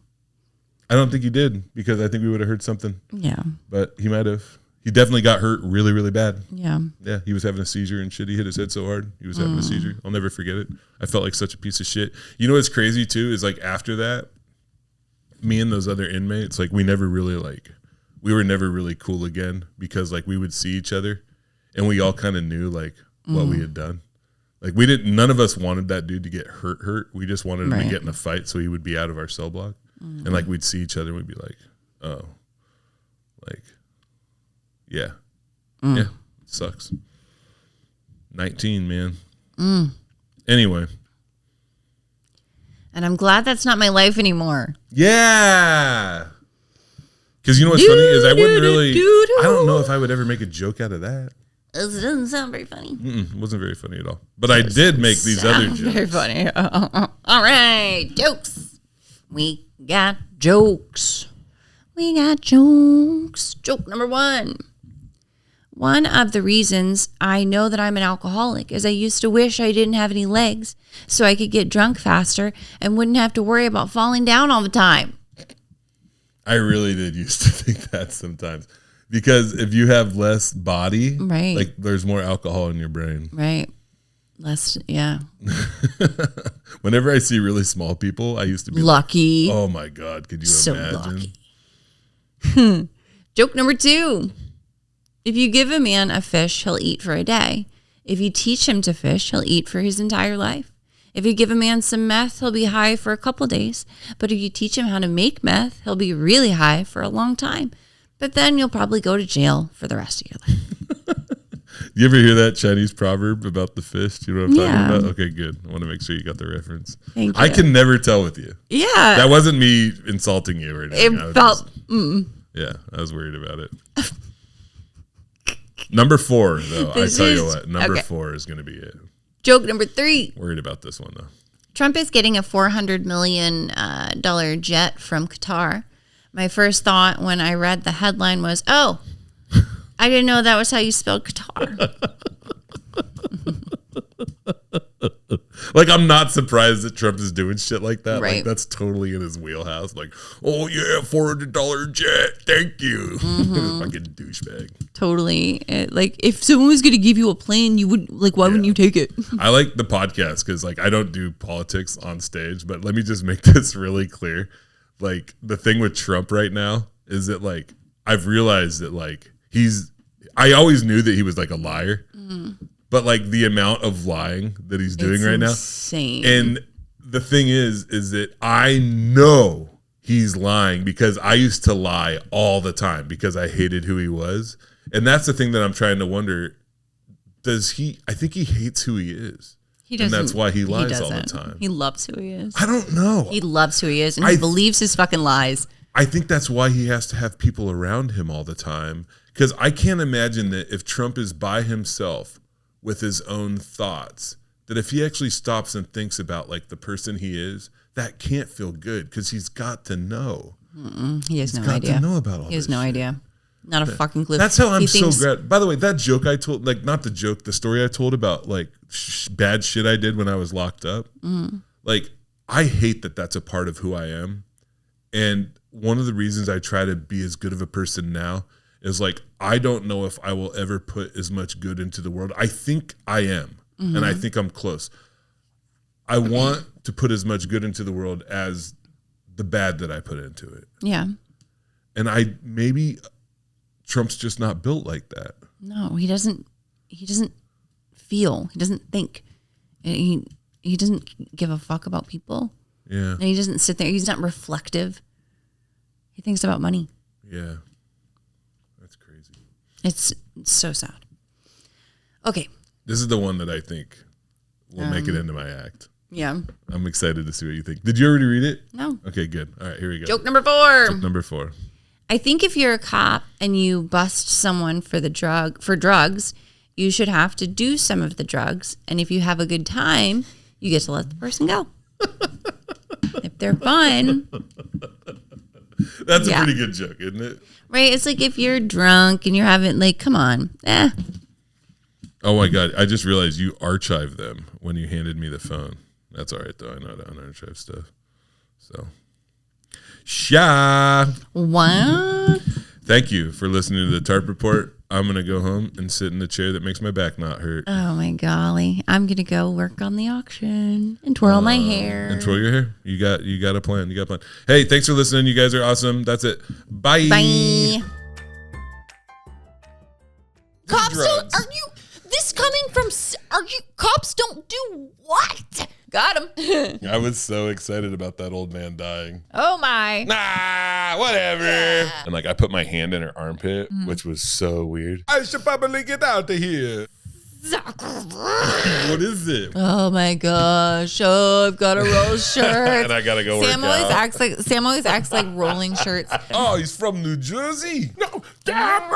Speaker 2: I don't think he did because I think we would have heard something.
Speaker 3: Yeah.
Speaker 2: But he might have. He definitely got hurt really, really bad.
Speaker 3: Yeah.
Speaker 2: Yeah. He was having a seizure and shit. He hit his head so hard. He was having a seizure. I'll never forget it. I felt like such a piece of shit. You know what's crazy too is like after that, me and those other inmates, like we were never really cool again because like we would see each other and we all kind of knew like what we had done. Like none of us wanted that dude to get hurt. We just wanted him to get in a fight so he would be out of our cell block. And like we'd see each other and we'd be like, oh, like, yeah. Yeah, it sucks. 19, man. Anyway.
Speaker 3: And I'm glad that's not my life anymore.
Speaker 2: Yeah. Because you know what's funny is I don't know if I would ever make a joke out of that.
Speaker 3: It doesn't sound very funny.
Speaker 2: It wasn't very funny at all. But I did make these other jokes.
Speaker 3: Very funny. All right, jokes. We got jokes. Joke number 1. One of the reasons I know that I'm an alcoholic is I used to wish I didn't have any legs so I could get drunk faster and wouldn't have to worry about falling down all the time.
Speaker 2: I really did used to think that sometimes. Because if you have less body,
Speaker 3: right,
Speaker 2: like there's more alcohol in your brain.
Speaker 3: Right. Less, yeah.
Speaker 2: Whenever I see really small people, I used to be
Speaker 3: lucky.
Speaker 2: Like, oh my God, could you imagine?
Speaker 3: Lucky. Joke number 2. If you give a man a fish, he'll eat for a day. If you teach him to fish, he'll eat for his entire life. If you give a man some meth, he'll be high for a couple days. But if you teach him how to make meth, he'll be really high for a long time. But then you'll probably go to jail for the rest of your life.
Speaker 2: You ever hear that Chinese proverb about the fish? Do you know what I'm talking about? Okay, good. I want to make sure you got the reference.
Speaker 3: Thank you.
Speaker 2: I can never tell with you.
Speaker 3: Yeah.
Speaker 2: That wasn't me insulting you or anything.
Speaker 3: It felt...
Speaker 2: Yeah, I was worried about it. Number 4, though. I tell you what. Number 4 is going to be it.
Speaker 3: Joke number 3.
Speaker 2: Worried about this one, though.
Speaker 3: Trump is getting a $400 million jet from Qatar. My first thought when I read the headline was, oh, I didn't know that was how you spelled Qatar.
Speaker 2: Like, I'm not surprised that Trump is doing shit like that.
Speaker 3: Right.
Speaker 2: Like, that's totally in his wheelhouse. Like, oh, yeah, $400 jet. Thank you. Fucking douchebag.
Speaker 3: Totally. Like, if someone was going to give you a plane, you would, like, why wouldn't you take it?
Speaker 2: I like the podcast because, like, I don't do politics on stage, but let me just make this really clear. Like, the thing with Trump right now is that, like, I've realized that, like, I always knew that he was, like, a liar. But, like, the amount of lying that he's doing right
Speaker 3: insane.
Speaker 2: now. And the thing is that I know he's lying, because I used to lie all the time because I hated who he was. And that's the thing that I'm trying to wonder. I think he hates who he is.
Speaker 3: He doesn't.
Speaker 2: And that's why he lies all the time.
Speaker 3: He loves who he is.
Speaker 2: I don't know.
Speaker 3: He loves who he is, and he believes his fucking lies.
Speaker 2: I think that's why he has to have people around him all the time. Because I can't imagine that if Trump is by himself with his own thoughts, that if he actually stops and thinks about like the person he is, that can't feel good, because he's got to know.
Speaker 3: He has no
Speaker 2: got
Speaker 3: idea.
Speaker 2: To know about all this.
Speaker 3: He has no idea. Not a fucking clue.
Speaker 2: That's how I'm so glad. By the way, that joke I told, like not the joke, the story I told about like bad shit I did when I was locked up. Like I hate that that's a part of who I am. And one of the reasons I try to be as good of a person now is like, I don't know if I will ever put as much good into the world. I think I am. And I think I'm close. I want to put as much good into the world as the bad that I put into it.
Speaker 3: Yeah.
Speaker 2: And maybe Trump's just not built like that.
Speaker 3: No, he doesn't feel. He doesn't think. He doesn't give a fuck about people.
Speaker 2: Yeah.
Speaker 3: And he doesn't sit there. He's not reflective. He thinks about money.
Speaker 2: Yeah. That's crazy.
Speaker 3: It's so sad. Okay.
Speaker 2: This is the one that I think will make it into my act.
Speaker 3: Yeah.
Speaker 2: I'm excited to see what you think. Did you already read it?
Speaker 3: No.
Speaker 2: Okay, good. All right, here we go.
Speaker 3: Joke number 4.
Speaker 2: Joke number 4.
Speaker 3: I think if you're a cop and you bust someone for drugs, you should have to do some of the drugs. And if you have a good time, you get to let the person go. If they're fun.
Speaker 2: That's a pretty good joke, isn't it?
Speaker 3: Right? It's like if you're drunk and you're having, like, come on.
Speaker 2: Oh my God. I just realized you archived them when you handed me the phone. That's all right, though. I know how to unarchive stuff. So.
Speaker 3: What?
Speaker 2: Thank you for listening to the Tarp Report. I'm going to go home and sit in the chair that makes my back not hurt.
Speaker 3: Oh my golly. I'm going to go work on the auction and twirl my hair.
Speaker 2: And twirl your hair. You got a plan. You got a plan. Hey, thanks for listening. You guys are awesome. That's it. Bye.
Speaker 3: Bye. Cops don't, cops don't do what? Got him.
Speaker 2: I was so excited about that old man dying.
Speaker 3: Oh my.
Speaker 2: Nah, whatever. Yeah. And like I put my hand in her armpit, which was so weird. I should probably get out of here. What is it?
Speaker 3: Oh my gosh. Oh, I've got to roll shirts.
Speaker 2: And I gotta go
Speaker 3: Sam
Speaker 2: work out.
Speaker 3: Sam always acts like rolling shirts.
Speaker 2: Oh, he's from New Jersey. No, Deborah!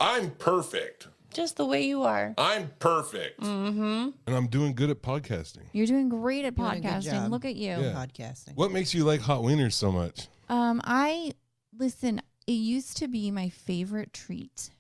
Speaker 2: I'm perfect.
Speaker 3: Just the way you are.
Speaker 2: I'm perfect. Mm-hmm. And I'm doing good at podcasting.
Speaker 3: You're doing great at
Speaker 4: Doing a good
Speaker 3: podcasting.
Speaker 4: job.
Speaker 3: Look at you.
Speaker 2: Yeah.
Speaker 4: Podcasting.
Speaker 2: What makes you like hot wieners so much?
Speaker 5: Listen, it used to be my favorite treat